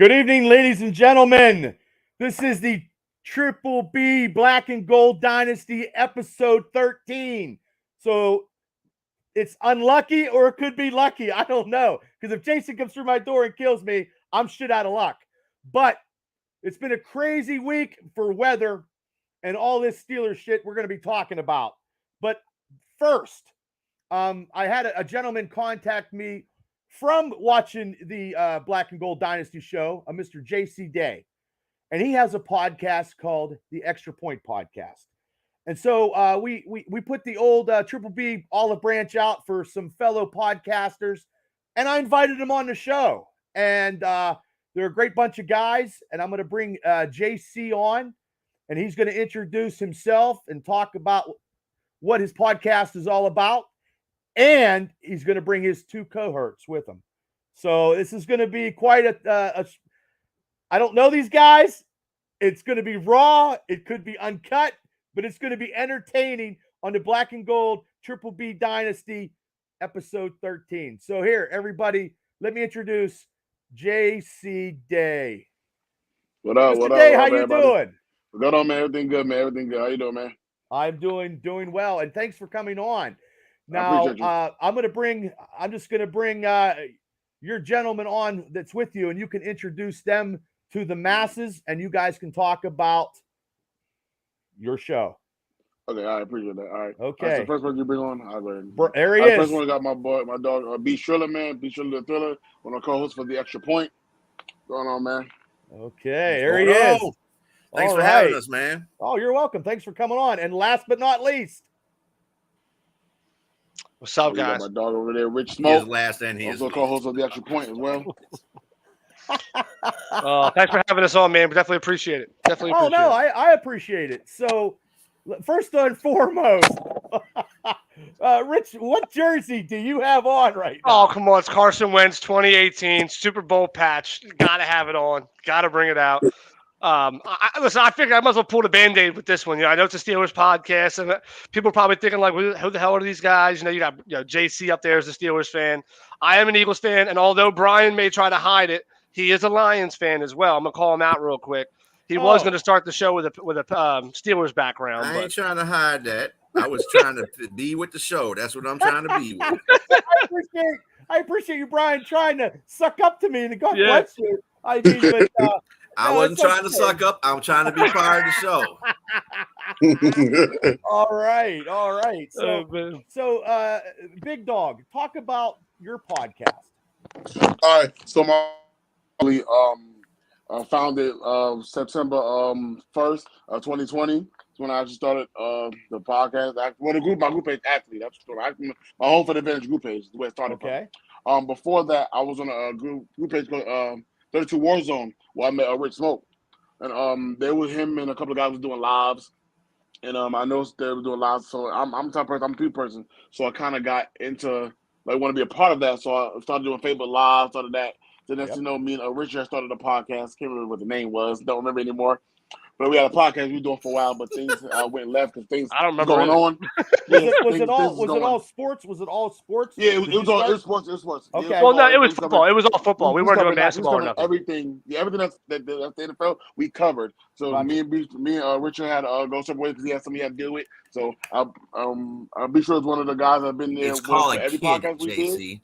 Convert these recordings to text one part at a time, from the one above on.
Good evening, ladies and gentlemen. This is the Triple B Black and Gold Dynasty episode 13. So it's unlucky or it could be lucky. I don't know. Because if Jason comes through my door and kills me, I'm shit out of luck. But it's been a crazy week for weather and all this Steelers shit we're going to be talking about. But first, I had a gentleman contact me from watching the Black and Gold Dynasty show, Mr. JC Day. And he has a podcast called the Extra Point Podcast. And so we put the old Triple B olive branch out for some fellow podcasters, and I invited them on the show. And they're a great bunch of guys, and I'm going to bring JC on, and he's going to introduce himself and talk about what his podcast is all about. And he's going to bring his two cohorts with him. So this is going to be quite a I don't know these guys. It's going to be raw. It could be uncut, but it's going to be entertaining on the Black and Gold Triple B Dynasty episode 13. So here, everybody, let me introduce JC Day. What up? Mr. What Day, up? how you doing? What's going on, man? Everything good, man. Everything good. How you doing, man? I'm doing well, and thanks for coming on. Now, I'm just going to bring your gentleman on that's with you, and you can introduce them to the masses, and you guys can talk about your show. Okay, I appreciate that. All right. Okay. That's the first one you bring on. There he is. First one, I got my dog, B. Shriller, man. B. Shriller the Thriller, one of the co-hosts for the Extra Point. What's going on, man? Okay, there he is. Thanks for having us, man. Oh, you're welcome. Thanks for coming on. And last but not least, what's up, guys? My dog over there, Rich Smoke. He is last and he also is co-host of the Extra Point as well. Thanks for having us on, man. We definitely appreciate it. I appreciate it. So, first and foremost, Rich, what jersey do you have on right now? Oh, come on. It's Carson Wentz 2018 Super Bowl patch. Got to have it on. Got to bring it out. Listen, I figured I might as well pull the Band-Aid with this one. You know, I know it's a Steelers podcast, and people are probably thinking, like, who the hell are these guys? You got JC up there as a Steelers fan. I am an Eagles fan, and although Brian may try to hide it, he is a Lions fan as well. I'm going to call him out real quick. He was going to start the show with a Steelers background. I ain't trying to hide that. I was trying to be with the show. That's what I'm trying to be with. I appreciate you, Brian, trying to suck up to me, and God bless you. I mean, but I wasn't trying to suck up. I'm trying to be part of the show. All right. So, Big Dog, talk about your podcast. All right. So I founded September 1st, 2020. That's when I actually started the podcast. My group page Athlete. That's my home for the Advantage group page is where it started. Okay. From. Before that, I was on a group page called 32 Warzone, where I met Rich Smoke, and there was him and a couple of guys was doing lives, and I noticed they were doing lives. So I'm the type of person, I'm a people person, so I kind of got into want to be a part of that. So I started doing Facebook lives, started that. Then next you know, me and Richard started a podcast. Can't remember what the name was, don't remember anymore. But we had a podcast we were doing for a while, but things went left because things I don't remember going on. Was it all sports? Was it all sports? Yeah, it was sports. Okay. Well, no, it was football. It was all football. We weren't doing basketball or nothing. Everything that's the NFL, we covered. So me and Richard had to go separate ways because he had something he had to deal with. So I'll be sure it's one of the guys that've been there. It's called every podcast we did.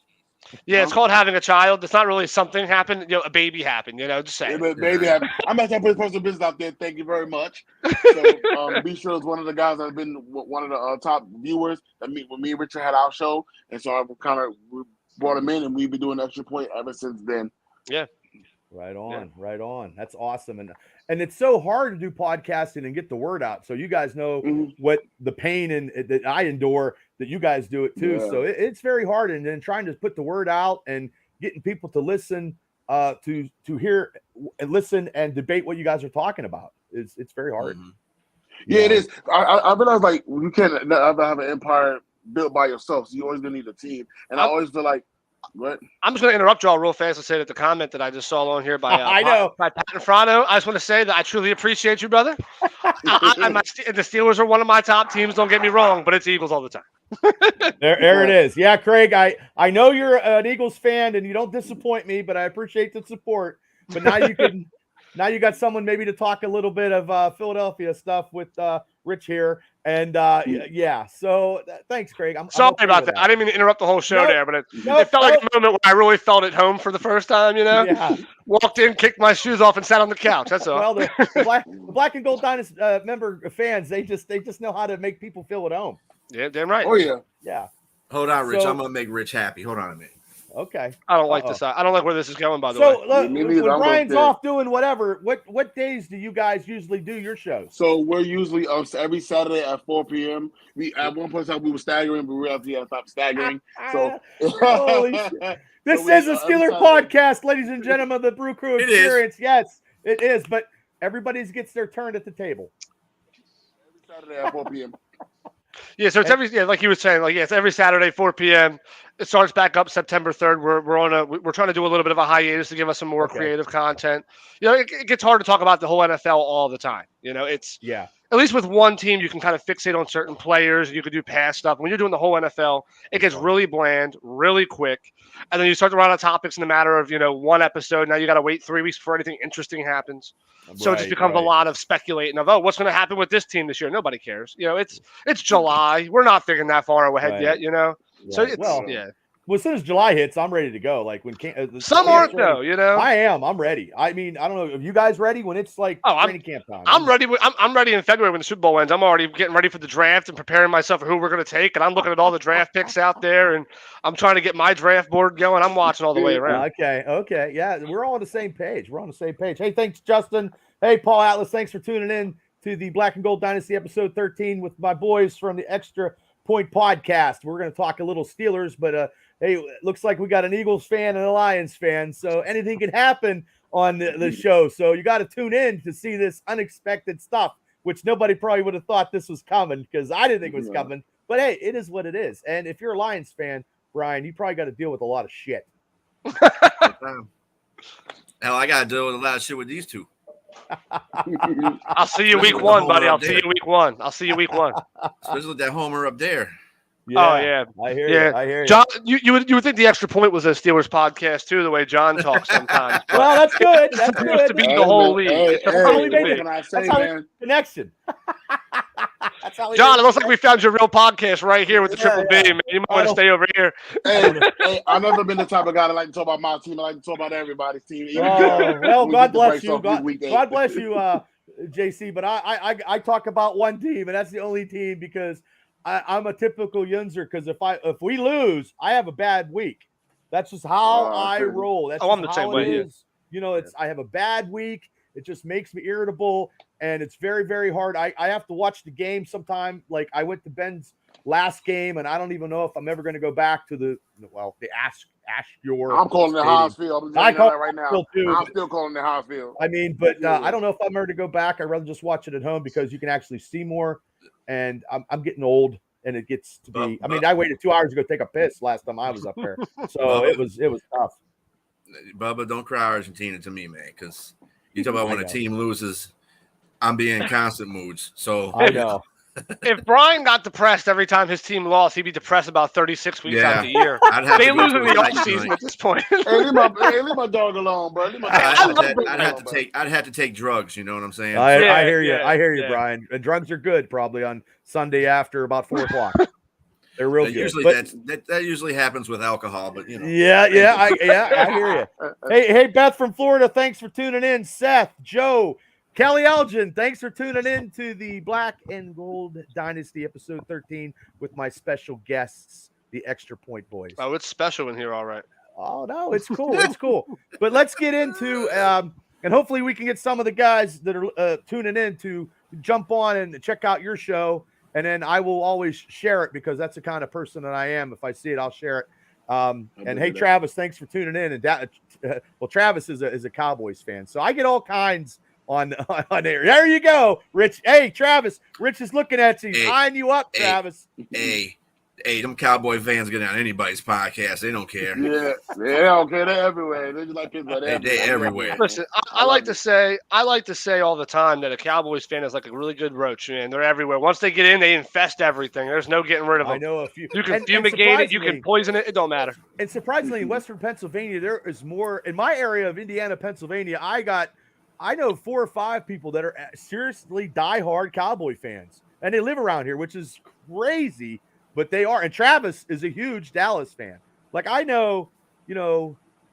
Yeah, it's called having a child. It's not really something happened. A baby happened. Just saying. Yeah, baby happened. I'm not trying to put personal business out there. Thank you very much. So be sure it's one of the guys that have been one of the top viewers that when me and Richard had our show, and so I we brought him in, and we've been doing Extra Point ever since then. Yeah. Right on. That's awesome. And it's so hard to do podcasting and get the word out. So you guys know what the pain and that I endure, that you guys do it too. Yeah. So it's very hard. And then trying to put the word out and getting people to listen, to hear and listen and debate what you guys are talking about. It's very hard. Mm-hmm. Yeah, it is. I realize you can't ever have an empire built by yourself. So you always gonna need a team. And I always feel like, what? I'm just going to interrupt y'all real fast and say that the comment that I just saw on here by by Pat Infrano, I just want to say that I truly appreciate you, brother. The Steelers are one of my top teams. Don't get me wrong, but it's Eagles all the time. There it is. Yeah, Craig, I know you're an Eagles fan and you don't disappoint me, but I appreciate the support. But now you can. Now you got someone maybe to talk a little bit of Philadelphia stuff with Rich here, and yeah. So thanks, Craig. I'm Sorry okay about with that. I didn't mean to interrupt the whole show Nope. there, but it felt like a moment where I really felt at home for the first time. Yeah. Walked in, kicked my shoes off, and sat on the couch. That's all. Well, the black and gold Dynasty member fans, they just know how to make people feel at home. Yeah, damn right. Oh yeah. Yeah. Hold on, Rich. So- I'm gonna make Rich happy. Hold on a minute. Okay. I don't like this. I don't like where this is going. By the way. So Me when neither. I'm Brian's okay. off doing whatever, what days do you guys usually do your shows? So we're usually every Saturday at 4 p.m. We at one point in time we were staggering, but we have to stop staggering. So Holy shit. This So is a Steeler podcast, ladies and gentlemen, the Brew Crew It is. experience. Yes, it is, but everybody gets their turn at the table. every Saturday at 4 p.m. Yeah, so it's like you were saying, it's every Saturday, 4 p.m. It starts back up September 3rd. We're trying to do a little bit of a hiatus to give us some more creative content. It gets hard to talk about the whole NFL all the time. It's at least with one team, you can kind of fixate on certain players. You could do past stuff. When you're doing the whole NFL, it gets really bland, really quick. And then you start to run out of topics in a matter of, one episode. Now you got to wait 3 weeks before anything interesting happens. So it just becomes a lot of speculating of, what's going to happen with this team this year? Nobody cares. It's July. We're not thinking that far ahead yet, So it's, Well, as soon as July hits, I'm ready to go. Like when some aren't though, I am. I'm ready. I mean, I don't know. Are you guys ready when it's like training camp time? I'm ready. I'm ready in February when the Super Bowl ends. I'm already getting ready for the draft and preparing myself for who we're going to take. And I'm looking at all the draft picks out there, and I'm trying to get my draft board going. I'm watching all the way around. Okay. Yeah, we're all on the same page. Hey, thanks, Justin. Hey, Paul Atlas. Thanks for tuning in to the Black and Gold Dynasty episode 13 with my boys from the Extra Point Podcast. We're going to talk a little Steelers, but hey, it looks like we got an Eagles fan and a Lions fan, so anything can happen on the show. So you got to tune in to see this unexpected stuff, which nobody probably would have thought this was coming because I didn't think it was coming. But hey, it is what it is. And if you're a Lions fan, Brian, you probably got to deal with a lot of shit. Hell, I got to deal with a lot of shit with these two. I'll see you week one, buddy. I'll see you week one. Especially with that homer up there. Yeah, oh yeah, I hear you. I hear you. John, you would think the Extra Point was a Steelers podcast too, the way John talks sometimes. Well, that's good. That's good. To be the whole league. Connection. John, it looks like we found your real podcast right here with the Triple B, man. You might want to stay over here. Hey, I've never been the type of guy that like to talk about my team. I like to talk about everybody's team. Well, God bless you. God bless you, JC. But I talk about one team, and that's the only team because I'm a typical Yunzer. Because if we lose, I have a bad week. That's just how I roll. That's I'm the same way. I have a bad week. It just makes me irritable, and it's very, very hard. I have to watch the game sometime. Like I went to Ben's last game, and I don't even know if I'm ever going to go back to the Ashore. I'm calling it Hospital. I'm call it right now. I'm still calling it Hospital. I mean, but I don't know if I'm ever to go back. I'd rather just watch it at home because you can actually see more, and I'm getting old, and it gets to be. I mean, I waited 2 hours to go take a piss last time I was up there, so it was tough. Bubba, don't cry Argentina to me, man, because you talk about when a team loses, I'm being in constant moods. So I know. If Brian got depressed every time his team lost, he'd be depressed about 36 weeks out of the year. They lose in the offseason at this point. Hey, leave my dog alone, bro. I'd have to take drugs. You know what I'm saying? I hear you. I hear you, Brian. And drugs are good probably on Sunday after about 4 o'clock. They're real good. Usually that usually happens with alcohol, but you know. Yeah, I hear you. Hey, Beth from Florida, thanks for tuning in. Seth, Joe, Kelly Elgin, thanks for tuning in to the Black and Gold Dynasty episode 13 with my special guests, the Extra Point Boys. Oh, it's special in here, all right. Oh no, it's cool. It's cool. But let's get into and hopefully we can get some of the guys that are tuning in to jump on and check out your show. And then I will always share it because that's the kind of person that I am. If I see it, I'll share it. And hey, Travis, thanks for tuning in. And Travis is a Cowboys fan, so I get all kinds on there. There you go, Rich. Hey, Travis, Rich is looking at you. He's eyeing you up, Travis. Hey, Hey, them Cowboy fans get on anybody's podcast. They don't care. Yeah, okay, they're everywhere. They're just like Pittsburgh. They're everywhere. Listen, I like to say all the time that a Cowboys fan is like a really good roach, man. They're everywhere. Once they get in, they infest everything. There's no getting rid of them. I know a few. You can fumigate it. You can poison it. It don't matter. And surprisingly, in Western Pennsylvania, there is more. In my area of Indiana, Pennsylvania, I know 4 or 5 people that are seriously diehard Cowboy fans, and they live around here, which is crazy. But they are, and Travis is a huge Dallas fan. Like I know,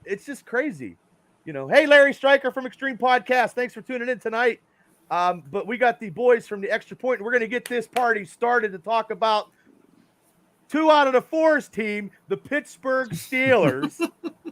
it's just crazy. Hey, Larry Stryker from Extreme Podcast. Thanks for tuning in tonight. But we got the boys from the Extra Point, and we're going to get this party started to talk about 2 out of the 4's team, the Pittsburgh Steelers.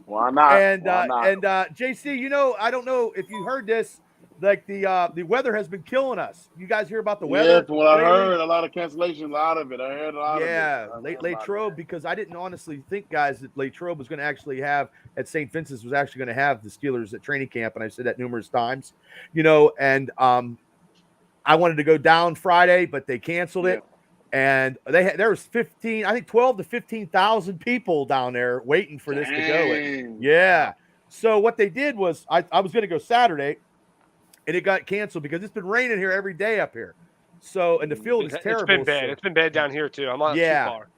Why not? And JC, I don't know if you heard this. Like the weather has been killing us. You guys hear about the weather? Yeah, from what I heard, a lot of cancellations, a lot of it. I heard a lot of it. Yeah, Latrobe, because I didn't honestly think, guys, that Latrobe was going to actually have at St. Vincent's was actually going to have the Steelers at training camp, and I've said that numerous times. And I wanted to go down Friday, but they canceled it. And there was 12 to 15,000 people down there waiting for this to go. Yeah. So what they did was I was going to go Saturday. And it got canceled because it's been raining here every day up here. So, and the field is terrible. It's been bad. It's been bad down here too. I'm not too far.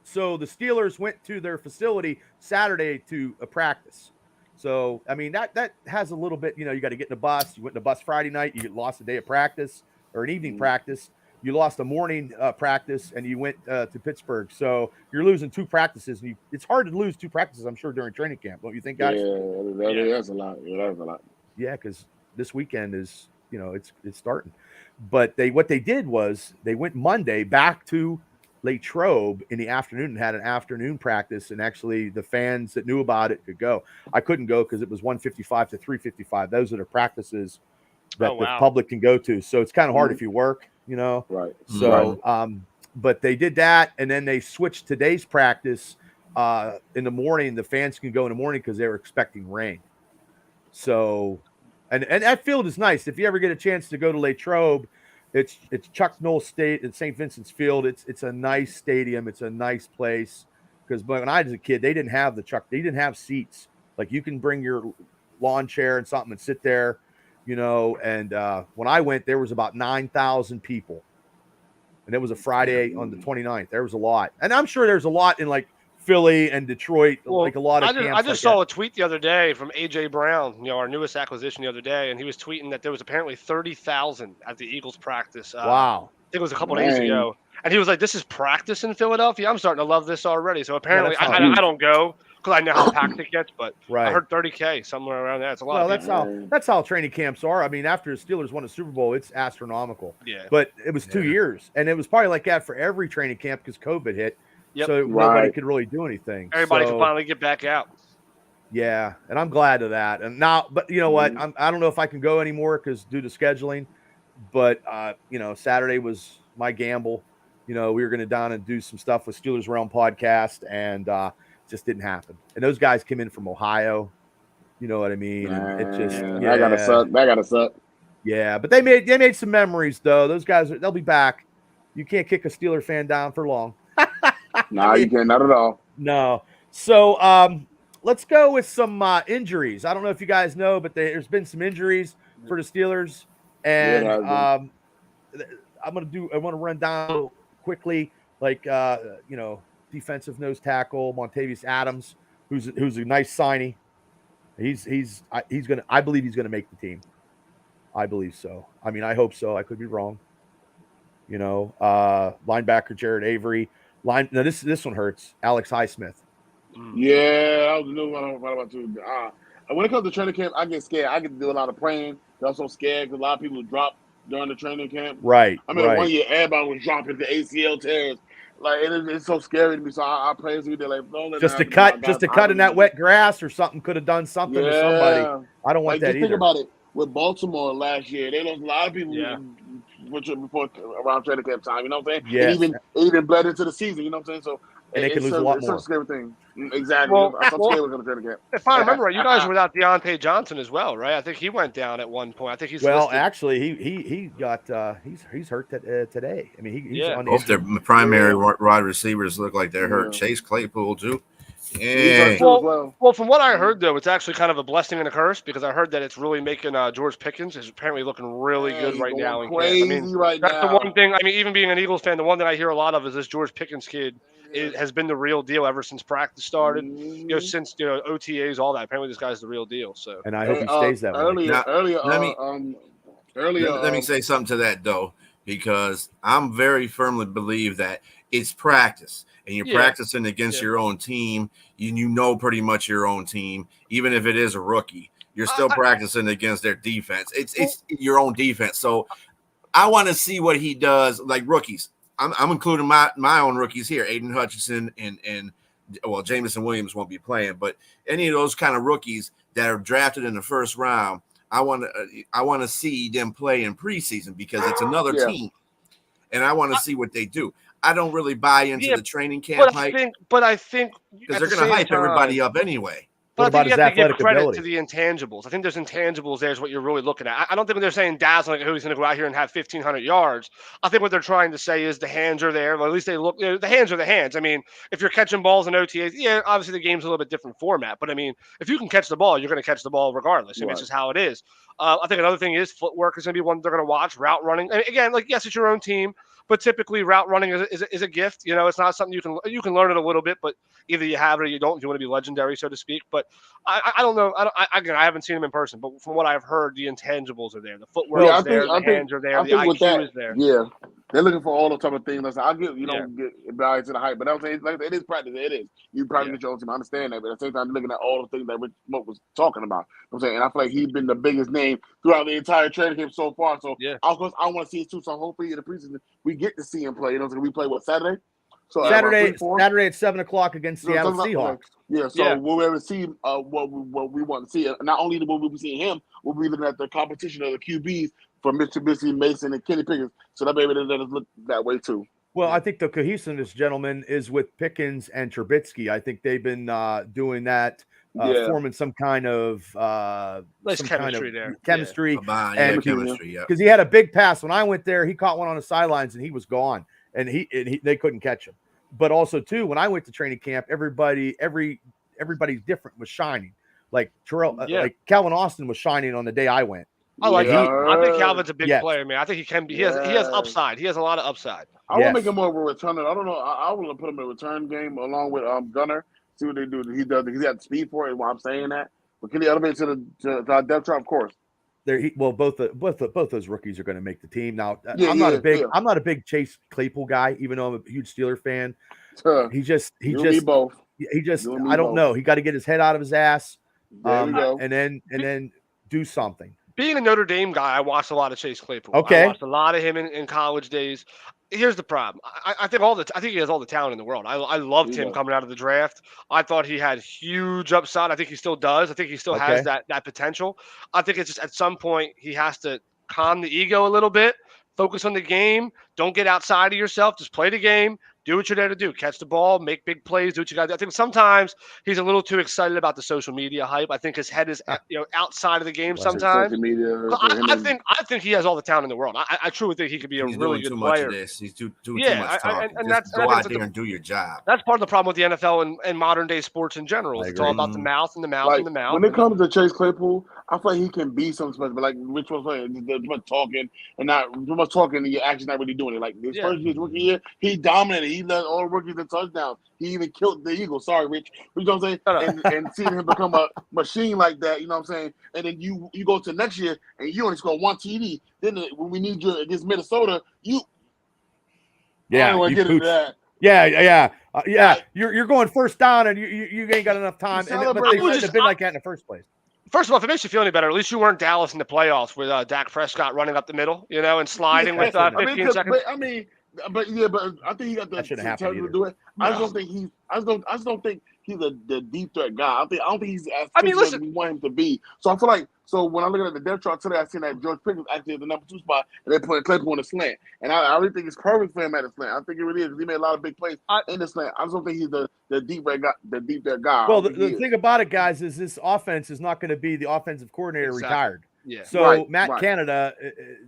So the Steelers went to their facility Saturday to practice. So, I mean, that has a little bit, you got to get in the bus. You went in the bus Friday night. You lost a day of practice or an evening practice. You lost a morning practice and you went to Pittsburgh. So you're losing 2 practices. And it's hard to lose 2 practices, I'm sure, during training camp. Don't you think, guys? Yeah, that's a lot. Yeah, that's a lot. Yeah, because this weekend is, it's starting. But what they did was they went Monday back to Latrobe in the afternoon and had an afternoon practice. And actually the fans that knew about it could go. I couldn't go because it was 1:55 to 3:55. Those are the practices that the public can go to. So it's kind of hard if you work, Right. So, but they did that. And then they switched today's practice in the morning. The fans can go in the morning because they were expecting rain. So, and that field is nice. If you ever get a chance to go to Latrobe, it's Chuck Noll State at St. Vincent's Field. It's a nice stadium. It's a nice place because when I was a kid, they didn't have they didn't have seats. Like you can bring your lawn chair and something and sit there, and when I went, there was about 9,000 people and it was a Friday on the 29th. There was a lot. And I'm sure there's a lot in like Philly and Detroit, like a lot of camps. I just saw a tweet the other day from AJ Brown, our newest acquisition the other day, and he was tweeting that there was apparently 30,000 at the Eagles practice. Wow. I think it was a couple days ago. And he was like, this is practice in Philadelphia? I'm starting to love this already. So apparently I don't go because I know how packed it gets, but I heard 30K, somewhere around there. It's a lot. Well, that's how training camps are. I mean, after the Steelers won a Super Bowl, it's astronomical. Yeah. But it was 2 years, and it was probably like that for every training camp because COVID hit. Yep. So nobody could really do anything. Everybody can finally get back out. Yeah, and I'm glad of that. And now, but you know what? I don't know if I can go anymore because due to scheduling. But Saturday was my gamble. We were going to down and do some stuff with Steelers Realm podcast, and just didn't happen. And those guys came in from Ohio. You know what I mean? And it just that gotta suck. Yeah, but they made some memories though. Those guys they'll be back. You can't kick a Steeler fan down for long. No, you can't. Not at all. No. So let's go with some injuries. I don't know if you guys know, but there's been some injuries for the Steelers, and I want to run down quickly, like defensive nose tackle Montavious Adams, who's a nice signing. I believe he's gonna make the team. I believe so. I mean, I hope so. I could be wrong. Linebacker Jared Avery. No, this one hurts. Alex Highsmith. Yeah, I was new one about to. When it comes to training camp, I get scared. I get to do a lot of praying. I'm so scared because a lot of people drop during the training camp. Right. I mean, 1 year everybody was dropping the ACL tears. Like it's so scary to me. So I pray every day, like don't let just to cut in that wet grass or something could have done something to somebody. I don't want that either. Think about it. With Baltimore last year, they lost a lot of people before around training camp time. You know what I'm saying? Yeah. It even bled into the season. You know what I'm saying? So and they can lose a lot more. It's a scary thing. Exactly. Well, I'm scared we're going to try to get. If I remember right, you guys were without Deontay Johnson as well, right? I think he went down at one point. I think he's listed. Actually, he got he's hurt today. I mean, he's on the both their primary wide receivers look like they're hurt. Chase Claypool too. Yeah. Well, from what I heard though, it's actually kind of a blessing and a curse because I heard that it's really making George Pickens is apparently looking really good right now. Crazy that's the one thing. I mean, even being an Eagles fan, the one thing I hear a lot of is this George Pickens kid has been the real deal ever since practice started. Since OTAs, all that. Apparently, this guy's the real deal. So, and I hope he stays that way. Let me say something to that though, because I'm very firmly believe that it's practice. And you're practicing against your own team. You know pretty much your own team, even if it is a rookie. You're still practicing against their defense. It's your own defense. So I want to see what he does, like rookies. I'm including my own rookies here, Aiden Hutchinson and Jameson Williams won't be playing, but any of those kind of rookies that are drafted in the first round, I want to see them play in preseason because it's another team, and I want to see what they do. I don't really buy into the training camp hype. But I think because they're going to hype everybody up anyway. But I think you have to give credit to the intangibles. I think there's intangibles there is what you're really looking at. I don't think when they're saying dazzling, who's going to go out here and have 1,500 yards. I think what they're trying to say is the hands are there. Well, at least they look. The hands are the hands. I mean, if you're catching balls in OTAs, obviously the game's a little bit different format. But I mean, if you can catch the ball, you're going to catch the ball regardless. I mean, it's just how it is. I think another thing is footwork is going to be one they're going to watch. Route running, and again, yes, it's your own team. But typically, route running is a gift. It's not something you can learn it a little bit, but either you have it or you don't. If you want to be legendary, so to speak. But I don't know. I haven't seen him in person, but from what I've heard, the intangibles are there. The footwork is there. The hands are there. The IQ is there. Yeah, they're looking for all those type of things. Listen, I get get back to the hype, but I'm saying like it is practice. It is. You probably get your own team. I understand that, but at the same time, looking at all the things that Rich Smoke was talking about. I'm saying, and I feel like he's been the biggest name throughout the entire training camp so far. So of course, I want to see it too. So hopefully in the preseason we get to see him play. So we play Saturday. So Saturday at 7:00 against Seattle Seahawks. Yeah, so we'll be able to see what we want to see. Not only will we be seeing him, we'll be looking at the competition of the QBs for Mitsubishi, Mason, and Kenny Pickens. So that maybe let us look that way too. Well, I think the cohesiveness, gentlemen, is with Pickens and Trubisky. I think they've been doing that, forming some kind of chemistry there. Chemistry. Chemistry, because he had a big pass. When I went there, he caught one on the sidelines and he was gone. And they couldn't catch him. But also too, when I went to training camp, everybody's different was shining. Like like Calvin Austin was shining on the day I went. I think Calvin's a big player, man. I think he can be. He has upside. He has a lot of upside. I will make him more of a returner. I don't know. I will put him in a return game along with Gunner. See what they do. He does. He's got the speed for it. While I'm saying that, but can he elevate to our depth chart? Of course. Both those rookies are going to make the team. Now, I'm not a big Chase Claypool guy, even though I'm a huge Steeler fan. He just I don't know. He got to get his head out of his ass, and then do something. Being a Notre Dame guy, I watched a lot of Chase Claypool. Okay, I watched a lot of him in college days. Here's the problem. I think he has all the talent in the world. I loved him coming out of the draft. I thought he had huge upside. I think he still does. I think he still has that potential. I think it's just at some point he has to calm the ego a little bit, focus on the game. Don't get outside of yourself. Just play the game. Do what you're there to do. Catch the ball, make big plays, do what you got to do. I think sometimes he's a little too excited about the social media hype. I think his head is outside of the game sometimes. I think he has all the talent in the world. I truly think he could be a really good player. He's doing too much talking. Go out there and do your job. That's part of the problem with the NFL and modern day sports in general. It's all about the mouth and the mouth and the mouth. When it comes to Chase Claypool, I feel like he can be something special, but like Rich was saying, too much talking and your actions not really doing it. Like his first rookie year, he dominated. He led all rookies in touchdowns. He even killed the Eagles. Sorry, Rich. You know what I'm saying? And seeing him become a machine like that, you know what I'm saying? And then you go to next year and you only score one TD. Then when we need you against Minnesota, you're going first down and you ain't got enough time. But they shouldn't have been like that in the first place. First of all, if it makes you feel any better, at least you weren't Dallas in the playoffs with Dak Prescott running up the middle, and sliding with 15 seconds. But I think he got the potential to do it. I just don't think the deep threat guy. I don't think he's as mean, physical as we want him to be. So I feel like when I'm looking at the depth chart today, I seen that George Pickens actually at the number 2 spot, and they put Claypool in the slant. And I really think it's perfect for him at the slant. I think it really is. He made a lot of big plays in the slant. I just don't think he's the deep threat guy. Well, the thing about it, guys, is this offense is not going to be the offensive coordinator retired. Yeah. So Matt Canada,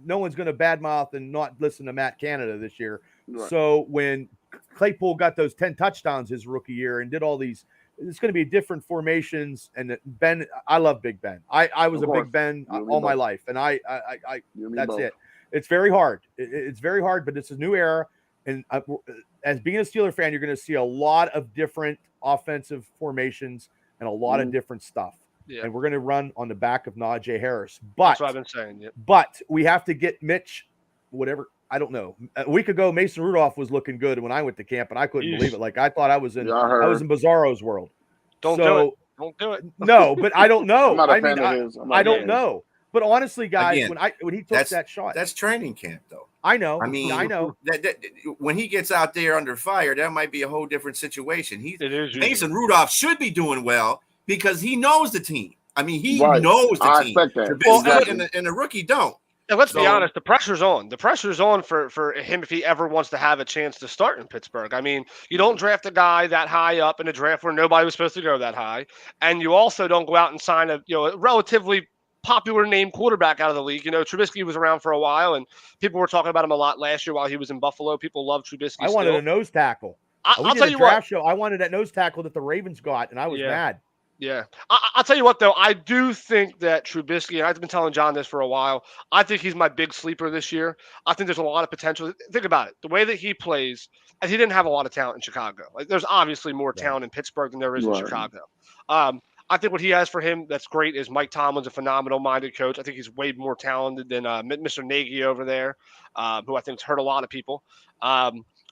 no one's going to badmouth and not listen to Matt Canada this year. Right. So when Claypool got those 10 touchdowns his rookie year and did all these, it's going to be different formations. And Ben, I love Big Ben. I was a Big Ben all my life, and I that's it. It's very hard. It's very hard, but it's a new era. And as being a Steeler fan, you're going to see a lot of different offensive formations and a lot of different stuff. Yeah. And we're going to run on the back of Najee Harris. But that's what I've been saying. Yep. But we have to get Mitch, whatever. I don't know. A week ago, Mason Rudolph was looking good when I went to camp, and I couldn't believe it. Like I thought I was in Bizarro's world. Don't do it. No, but I don't know. I'm not a fan of his. I don't know. But honestly, guys, when he took that shot, that's training camp, though. I know. I mean, I know that when he gets out there under fire, that might be a whole different situation. Mason Rudolph should be doing well because he knows the team. I mean, he knows the team. And the rookie don't. And let's be honest, the pressure's on. The pressure's on for him if he ever wants to have a chance to start in Pittsburgh. I mean, you don't draft a guy that high up in a draft where nobody was supposed to go that high, and you also don't go out and sign a relatively popular name quarterback out of the league. Trubisky was around for a while, and people were talking about him a lot last year while he was in Buffalo. People loved Trubisky. I wanted a nose tackle. I'll tell you what. Show. I wanted that nose tackle that the Ravens got, and I was mad. Yeah. I'll tell you what, though. I do think that Trubisky, and I've been telling John this for a while, I think he's my big sleeper this year. I think there's a lot of potential. Think about it. The way that he plays, and he didn't have a lot of talent in Chicago. Like, there's obviously more talent in Pittsburgh than there is in Chicago. I think what he has for him that's great is Mike Tomlin's a phenomenal-minded coach. I think he's way more talented than Mr. Nagy over there, who I think has hurt a lot of people.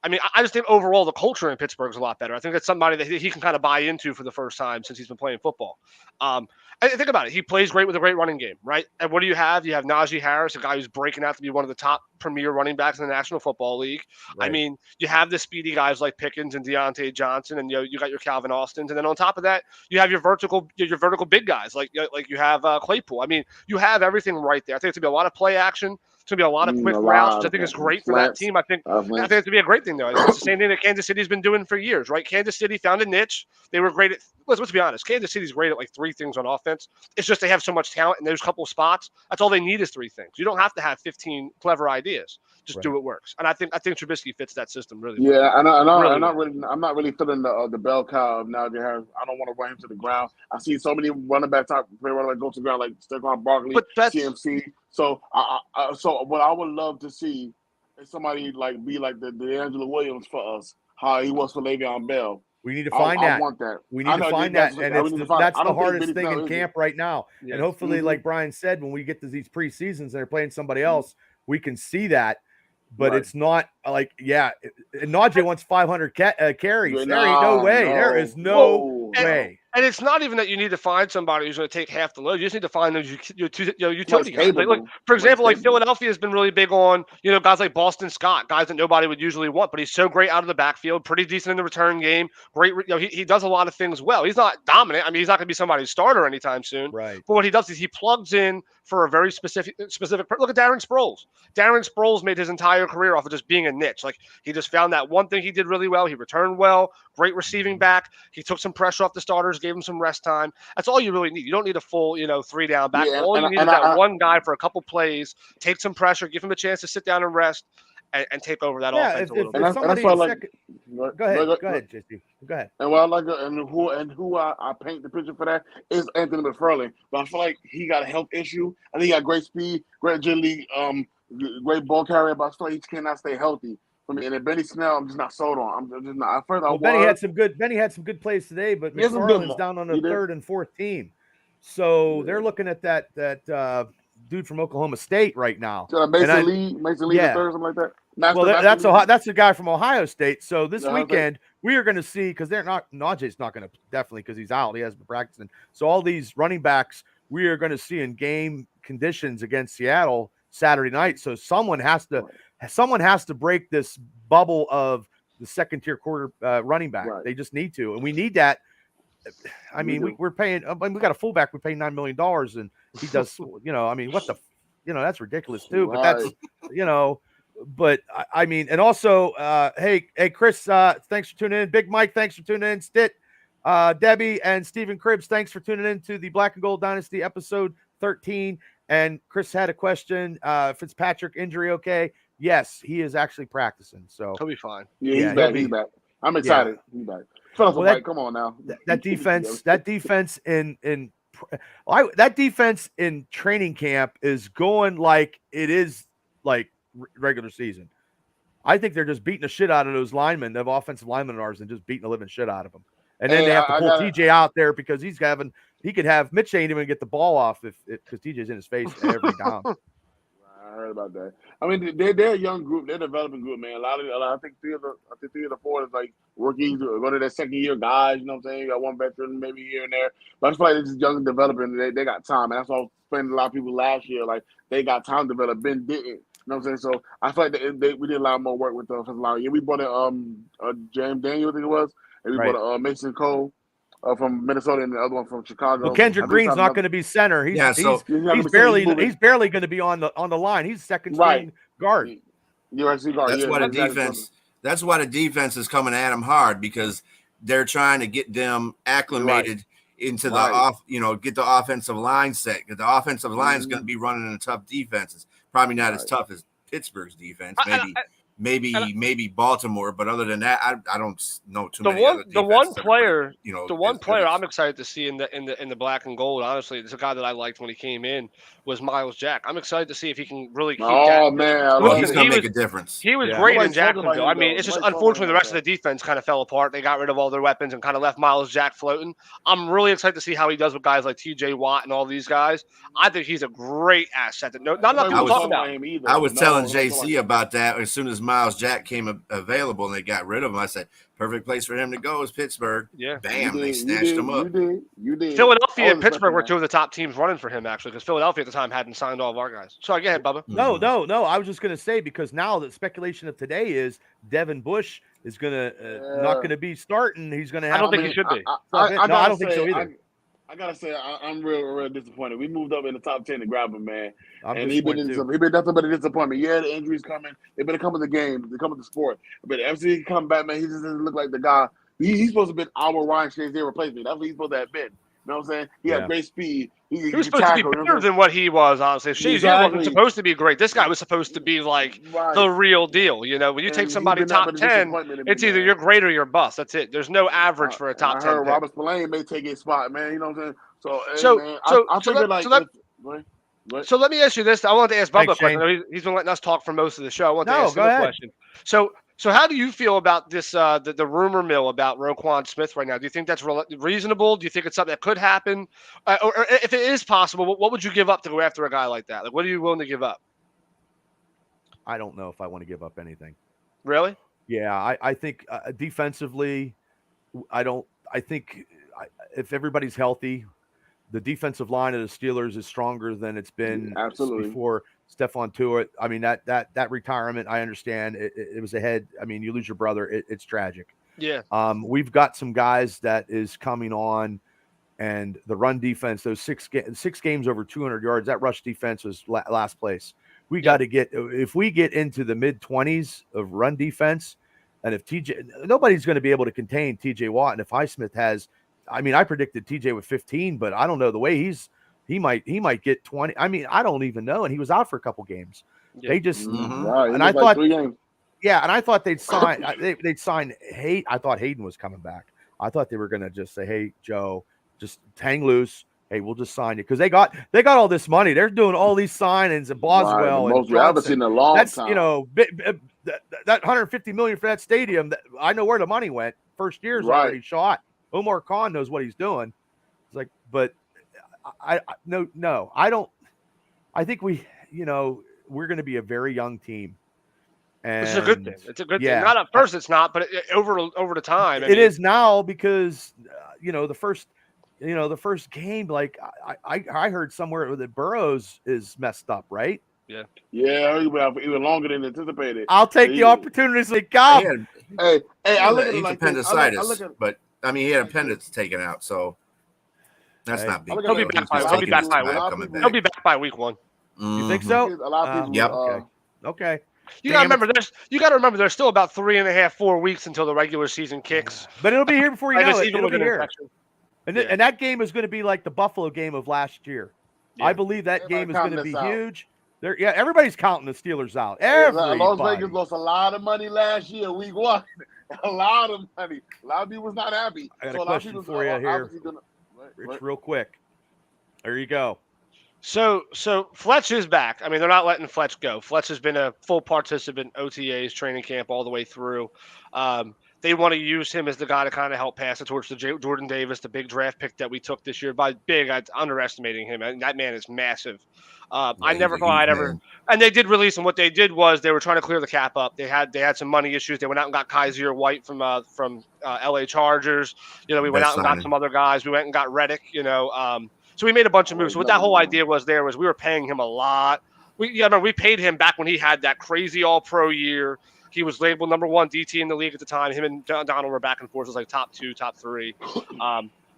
I mean, I just think overall the culture in Pittsburgh is a lot better. I think that's somebody that he can kind of buy into for the first time since he's been playing football. And think about it. He plays great with a great running game, right? And what do you have? You have Najee Harris, a guy who's breaking out to be one of the top premier running backs in the National Football League. Right. I mean, you have the speedy guys like Pickens and Deontay Johnson, and you got your Calvin Austins. And then on top of that, you have your vertical big guys like you have Claypool. I mean, you have everything right there. I think it's going to be a lot of play action. It's going to be a lot of quick routes, which I think is great for that team. I think it's going to be a great thing, though. It's the same thing that Kansas City's been doing for years, right? Kansas City found a niche. They were great at – let's be honest. Kansas City's great at, like, 3 things on offense. It's just they have so much talent, and there's a couple of spots. That's all they need is 3 things. You don't have to have 15 clever ideas. Just do what works. And I think Trubisky fits that system really well. Yeah, I'm not really feeling the bell cow of Najee Harris. I don't want to run him to the ground. I see so many running backs go to the ground like Stephon Barkley, CMC. So so what I would love to see is somebody be like the D'Angelo Williams for us, how he was for Le'Veon Bell. We need to find that. I want that. We need to find that, and that's the hardest thing in camp right now. Yeah. And hopefully, like Brian said, when we get to these preseasons and they're playing somebody else, we can see that. But it's not like, Najee wants 500 carries. There ain't no way. There is no way. And it's not even that you need to find somebody who's going to take half the load. You just need to find those utility guys. Like, for example, like Philadelphia has been really big on, guys like Boston Scott, guys that nobody would usually want, but he's so great out of the backfield, pretty decent in the return game. Great, he does a lot of things well. He's not dominant. I mean, he's not going to be somebody's starter anytime soon. Right. But what he does is he plugs in for a very specific. Look at Darren Sproles. Darren Sproles made his entire career off of just being a niche. Like, he just found that one thing he did really well. He returned well, great receiving back. He took some pressure off the starters, gave him some rest time. That's all you really need. You don't need a full, 3-down back. All you need is that one guy for a couple plays, take some pressure, give him a chance to sit down and rest, and take over that offense a little bit. Go ahead, JC. Go ahead. And what I like, and who I paint the picture for that is Anthony McFarland. But I feel like he got a health issue. I think he got great speed, great agility, great ball carrier, but I feel like he cannot stay healthy. I mean, and Benny Snell, I'm just not sold on. I'm just not. Benny had some good plays today, but McFarland's down on the 3rd and 4th team. So they're looking at that dude from Oklahoma State right now. Mason Lee, the third, something like that. That's the guy from Ohio State. So this weekend we are going to see, because Najee's not going to, definitely, because he's out. He hasn't been practicing. So all these running backs we are going to see in game conditions against Seattle Saturday night. So someone has to break this bubble of the second tier quarter running back. Right. They just need to, and we need that. I mean, we're paying. I mean, we got a fullback. We pay $9 million, and he does. I mean, what the, that's ridiculous too. But that's, But I mean, and also, hey, Chris, thanks for tuning in. Big Mike, thanks for tuning in. Stitt, Debbie, and Stephen Cribbs, thanks for tuning in to the Black and Gold Dynasty episode 13. And Chris had a question. Fitzpatrick injury okay? Yes, he is actually practicing, so he'll be fine. Yeah, he's back. I'm excited. Yeah. He's back. Come on now. That defense in training camp is going like it is like regular season. I think they're just beating the shit out of those linemen, the offensive linemen of ours, and just beating the living shit out of them. And then they have to pull TJ out there because he could have Mitch ain't even get the ball off because TJ's in his face every down. I heard about that. I mean, they're a young group. They're a developing group, man. I think three of the four is like rookies or go to their second year guys. You know what I'm saying? You got one veteran maybe here and there. But I just feel like they're just young and developing. They got time, and that's what I was explaining to a lot of people last year. Like they got time to develop. Ben didn't. You know what I'm saying? So I feel like we did a lot more work with the offensive line. Yeah, we brought in James Daniel, I think it was, and we brought Mason Cole. From Minnesota and the other one from Chicago. Well, Kendrick Green's not going to be center. He's barely going to be on the line. He's second string guard. USC guard. That's why the defense is coming at him hard because they're trying to get them acclimated into get the offensive line set. Because the offensive line is going to be running in tough defenses. Probably not as tough as Pittsburgh's defense. Maybe Baltimore, but other than that, I don't know too many. The one player I'm excited to see in the black and gold. Honestly, it's a guy that I liked when he came in was Miles Jack. I'm excited to see if he can really keep. Oh man, he's gonna make a difference. He was great in Jacksonville. I mean, it's just unfortunately the rest of the defense kind of fell apart. They got rid of all their weapons and kind of left Miles Jack floating. I'm really excited to see how he does with guys like T.J. Watt and all these guys. I think he's a great asset. Not people talk about him either. I was telling JC about that as soon as Miles Jack came available and they got rid of him. I said, perfect place for him to go is Pittsburgh. Yeah. Bam, they snatched him up. You did. Philadelphia and Pittsburgh were two of the top teams running for him, actually, because Philadelphia at the time hadn't signed all of our guys. Sorry, go ahead, Bubba. No. I was just going to say, because now the speculation of today is Devin Bush is going to not going to be starting. He's going to have. I don't think he should be. I don't think so either. I gotta say, I'm real disappointed. We moved up in the top 10 to grab him, man. And he's been nothing but a disappointment. Yeah, the injuries coming. They better come with the game. They come with the sport. But if he come back, man, he just doesn't look like the guy. He's supposed to have been our Ryan Shazier replacement. That's what he's supposed to have been. You know what I'm saying? He had great speed. He was supposed to be better than what he was, honestly. Shazier wasn't supposed to be great. This guy was supposed to be like the real deal. You know, when you take somebody top 10, it's either you're great or you're bust. That's it. There's no average for a top 10. I heard Robert Spillane may take his spot, man. You know what I'm saying? So let me ask you this. I wanted to ask Bubba a question. He's been letting us talk for most of the show. I want to ask him a question. So how do you feel about this, the rumor mill about Roquan Smith right now? Do you think that's reasonable? Do you think it's something that could happen? Or if it is possible, what would you give up to go after a guy like that? Like, what are you willing to give up? I don't know if I want to give up anything. Really? Yeah, I think defensively, I think if everybody's healthy, the defensive line of the Steelers is stronger than it's been before Stephon Tuitt. I mean, that retirement, I understand. It was ahead. I mean, you lose your brother. It's tragic. Yeah. We've got some guys that is coming on, and the run defense, those six games over 200 yards, that rush defense was last place. We got to if we get into the mid-20s of run defense, and if nobody's going to be able to contain TJ Watt. And if Highsmith has, I mean, I predicted TJ with 15, but I don't know the way he might get 20. I mean, I don't even know. And he was out for a couple games. Yeah. They just, and I thought, and I thought they'd sign Hayden. I thought Hayden was coming back. I thought they were going to just say, hey, Joe, just hang loose. Hey, we'll just sign you because they got all this money. They're doing all these signings at Boswell and Johnson. In a long time. You know, that $150 million for that stadium. I know where the money went. First year's already shot. Omar Khan knows what he's doing. It's like, but I don't. I think we're going to be a very young team. And it's a good thing. It's a good thing. Not at first, it's not, but over the time, it is now because the first game, like I heard somewhere that Burrows is messed up, right? Yeah. Yeah, even longer than anticipated. I'll take the opportunity to say, God. Hey, I look at appendicitis, but I mean, he had appendix taken out, so that's not big. He'll be back by week 1. You think so? A lot of people. Yep. Okay. You gotta remember. There's still about 3.5-4 weeks until the regular season kicks. But it'll be here before you know it. It'll be here. And and that game is going to be like the Buffalo game of last year. Yeah. I believe that game is going to be huge. Everybody's counting the Steelers out. Las Vegas lost a lot of money last year, week 1. A lot of money. A lot of people was not happy. I got a question for you here, Rich, real quick. There you go. So Fletch is back. I mean, they're not letting Fletch go. Fletch has been a full participant, OTAs, training camp all the way through. They want to use him as the guy to kind of help pass it towards the Jordan Davis, the big draft pick that we took this year. By big, I'm underestimating him. And that man is massive. I never thought I'd ever. And they did release him. What they did was they were trying to clear the cap up. They had some money issues. They went out and got Kaiser White from LA Chargers. We went out and got some other guys. We went and got Reddick. So we made a bunch of moves. So what that whole idea was we were paying him a lot. We paid him back when he had that crazy All-Pro year. He was labeled number 1 DT in the league at the time. Him and Donald were back and forth. It was like top 2, top 3.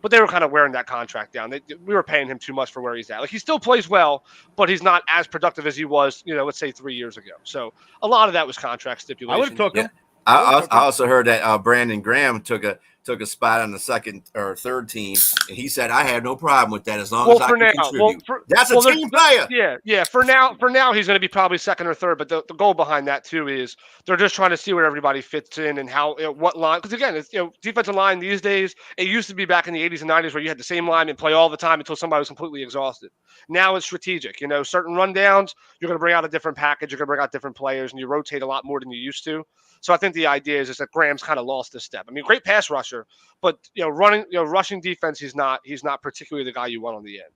But they were kind of wearing that contract down. We were paying him too much for where he's at. Like, he still plays well, but he's not as productive as he was, let's say 3 years ago. So a lot of that was contract stipulation. I would have took him. I also heard that Brandon Graham took a spot on the second or third team, and he said, "I have no problem with that as long as I can contribute." That's a team player. Yeah. For now, he's going to be probably second or third. But the goal behind that too is they're just trying to see where everybody fits in and how what line. Because again, it's defensive line these days. It used to be back in the 80s and 90s where you had the same lineman play all the time until somebody was completely exhausted. Now it's strategic. Certain rundowns, you're going to bring out a different package. You're going to bring out different players, and you rotate a lot more than you used to. So I think the idea is that Graham's kind of lost this step. I mean, great pass rusher, but rushing defense, he's not particularly the guy you want on the end.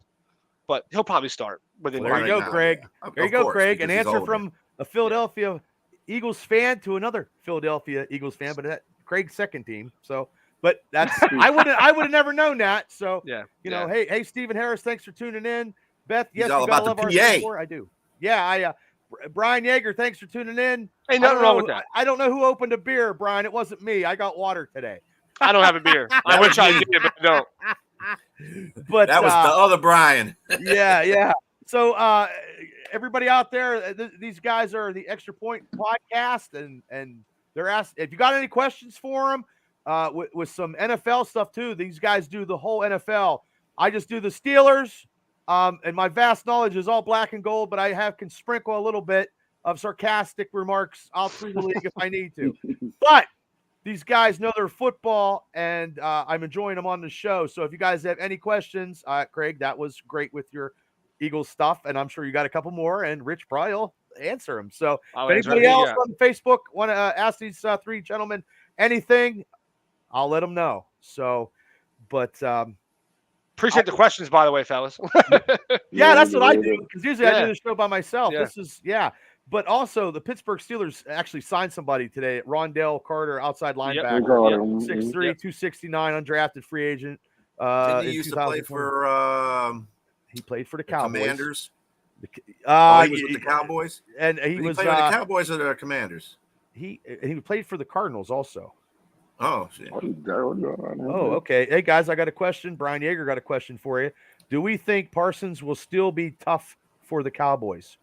But he'll probably start within. There you go, Craig. There you go, Craig. An answer from a Philadelphia Eagles fan to another Philadelphia Eagles fan, but Craig's second team. So, but that's I would have never known that. So hey, Stephen Harris, thanks for tuning in. Beth, yes, you gotta love our support. I do. Yeah, Brian Yeager, thanks for tuning in. Ain't nothing wrong with that. I don't know who opened a beer, Brian. It wasn't me. I got water today. I don't have a beer. I wish I did, but I don't. But that was the other Brian. Yeah. So everybody out there, these guys are the Extra Point podcast, and they're asked if you got any questions for them with some NFL stuff too. These guys do the whole NFL. I just do the Steelers. And my vast knowledge is all black and gold, but I can sprinkle a little bit of sarcastic remarks all through the league if I need to. But these guys know their football, and I'm enjoying them on the show. So if you guys have any questions, Craig, that was great with your Eagles stuff, and I'm sure you got a couple more, and Rich probably will answer them. So if anybody else on Facebook want to ask these 3 gentlemen anything, I'll let them know. So, but appreciate the questions, by the way, fellas. Yeah, that's what I do, because usually I do the show by myself. This is But also, the Pittsburgh Steelers actually signed somebody today, Rondell Carter, outside linebacker, 6'3", 269, undrafted free agent. Did he used to play for? He played for the Cowboys. Commanders. He was with the Cowboys, and he was played with the Cowboys or the Commanders. He played for the Cardinals also. Oh, shit. Oh, okay. Hey, guys, I got a question. Brian Yeager got a question for you. Do we think Parsons will still be tough for the Cowboys?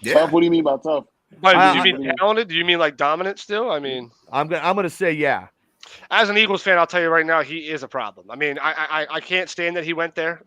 Yeah. Tough? What do you mean by tough? Do you mean talented? Do you mean like dominant still? I mean, I'm gonna say yeah. As an Eagles fan, I'll tell you right now, he is a problem. I mean, I can't stand that he went there.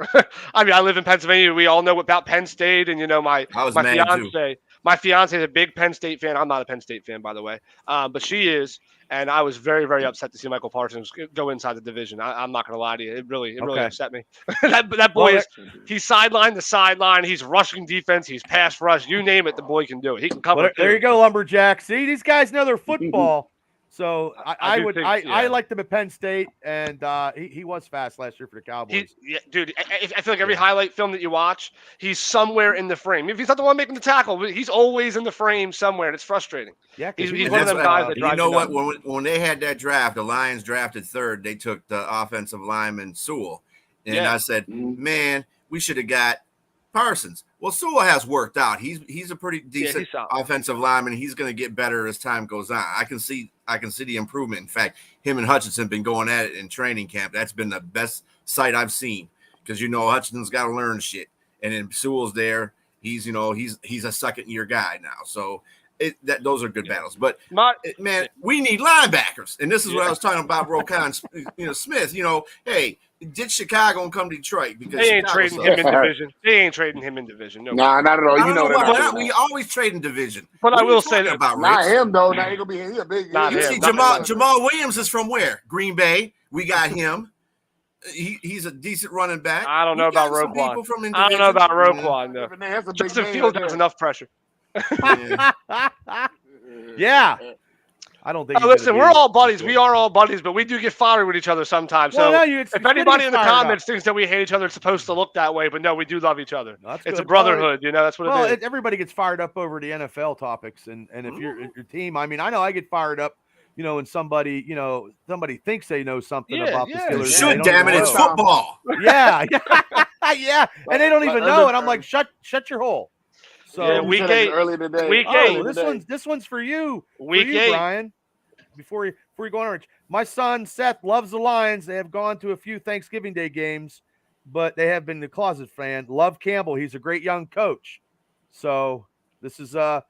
I mean, I live in Pennsylvania. We all know about Penn State, and my fiance. My fiance is a big Penn State fan. I'm not a Penn State fan, by the way, but she is. And I was very, very upset to see Michael Parsons go inside the division. I'm not going to lie to you. It really upset me. that boy he's sideline to sideline. He's rushing defense. He's pass rush. You name it, the boy can do it. He can cover it. There you go, Lumberjack. See, these guys know their football. So I liked him at Penn State, and he was fast last year for the Cowboys. Dude, I feel like every highlight film that you watch, he's somewhere in the frame. If he's not the one making the tackle, he's always in the frame somewhere, and it's frustrating. Yeah, he's one of them guys that drives. You know what? When they had that draft, the Lions drafted third. They took the offensive lineman Sewell, and I said, "Man, we should have got Parsons." Well, Sewell has worked out. He's a pretty decent offensive lineman. He's going to get better as time goes on. I can see I can see the improvement. In fact, him and Hutchinson been going at it in training camp. That's been the best sight I've seen because Hutchinson's got to learn shit, and then Sewell's there. He's a second-year guy now, so those are good battles. But man, we need linebackers, and this is what I was talking about. Roquan, Smith. Hey, did Chicago and come to Detroit because they ain't trading him in division? They ain't trading him in division. No, nah, not at all. You know that. We always trade in division. But I will say that about not him though. Now he gonna be a big. Not him. See, Jamal Williams is from where? Green Bay. We got him. He's a decent running back. I don't know about Roquan. I don't know about Roquan though. Justin Fields has enough pressure. Yeah. I don't think. Listen, we're all buddies. We are all buddies, but we do get fiery with each other sometimes. Well, so if anybody in the comments thinks that we hate each other, it's supposed to look that way. But no, we do love each other. It's a brotherhood. That's what it is. Everybody gets fired up over the NFL topics, and if your team, I mean, I know I get fired up. When somebody thinks they know something about the Steelers. Shoot, damn it, it's football. Yeah, and they don't even know. And I'm like, shut your hole. So week 8 early today. Week 8. This one's for you. Week 8, Brian. Before you go on, Rich, my son Seth loves the Lions. They have gone to a few Thanksgiving Day games, but they have been the closet fan. Love Campbell. He's a great young coach. So this is some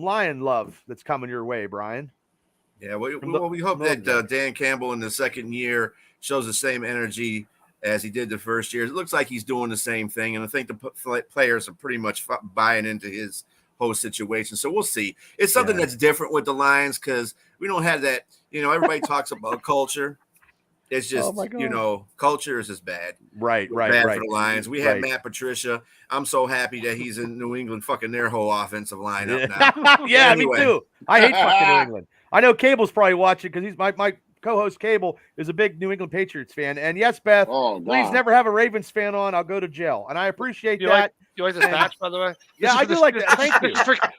Lion love that's coming your way, Brian. Yeah, we hope that Dan Campbell in the second year shows the same energy as he did the first year. It looks like he's doing the same thing, and I think the players are pretty much buying into his whole situation. So we'll see. It's something that's different with the Lions because we don't have that. Everybody talks about culture. It's just culture is just bad. Right. For the Lions. We had Matt Patricia. I'm so happy that he's in New England, fucking their whole offensive lineup now. Yeah, anyway. Me too. I hate fucking New England. I know Cable's probably watching because he's my co-host. Cable is a big New England Patriots fan. And yes, Beth, please never have a Ravens fan on. I'll go to jail. And I appreciate that. You like this match, by the way? Yeah, I do like that. Thank you.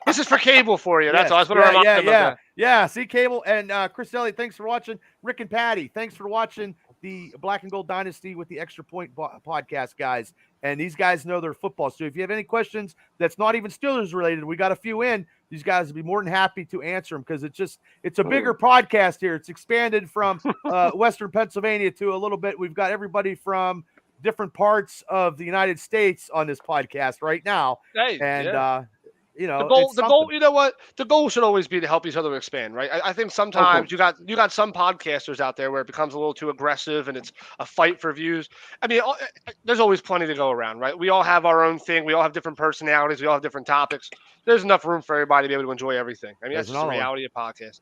This is for Cable for you. That's all. I just want to remind them of that. Yeah. See, Cable and Chris Elliott, thanks for watching. Rick and Patty, thanks for watching the Black and Gold Dynasty with the Extra Point podcast, guys. And these guys know their football. So if you have any questions that's not even Steelers related, we got a few in. These guys would be more than happy to answer them because it's a bigger podcast here. It's expanded from Western Pennsylvania to a little bit. We've got everybody from different parts of the United States on this podcast right now. The goal, you know what? The goal should always be to help each other expand, right? I think sometimes you got some podcasters out there where it becomes a little too aggressive and it's a fight for views. I mean, there's always plenty to go around, right? We all have our own thing. We all have different personalities. We all have different topics. There's enough room for everybody to be able to enjoy everything. I mean, that's just the reality of podcasting.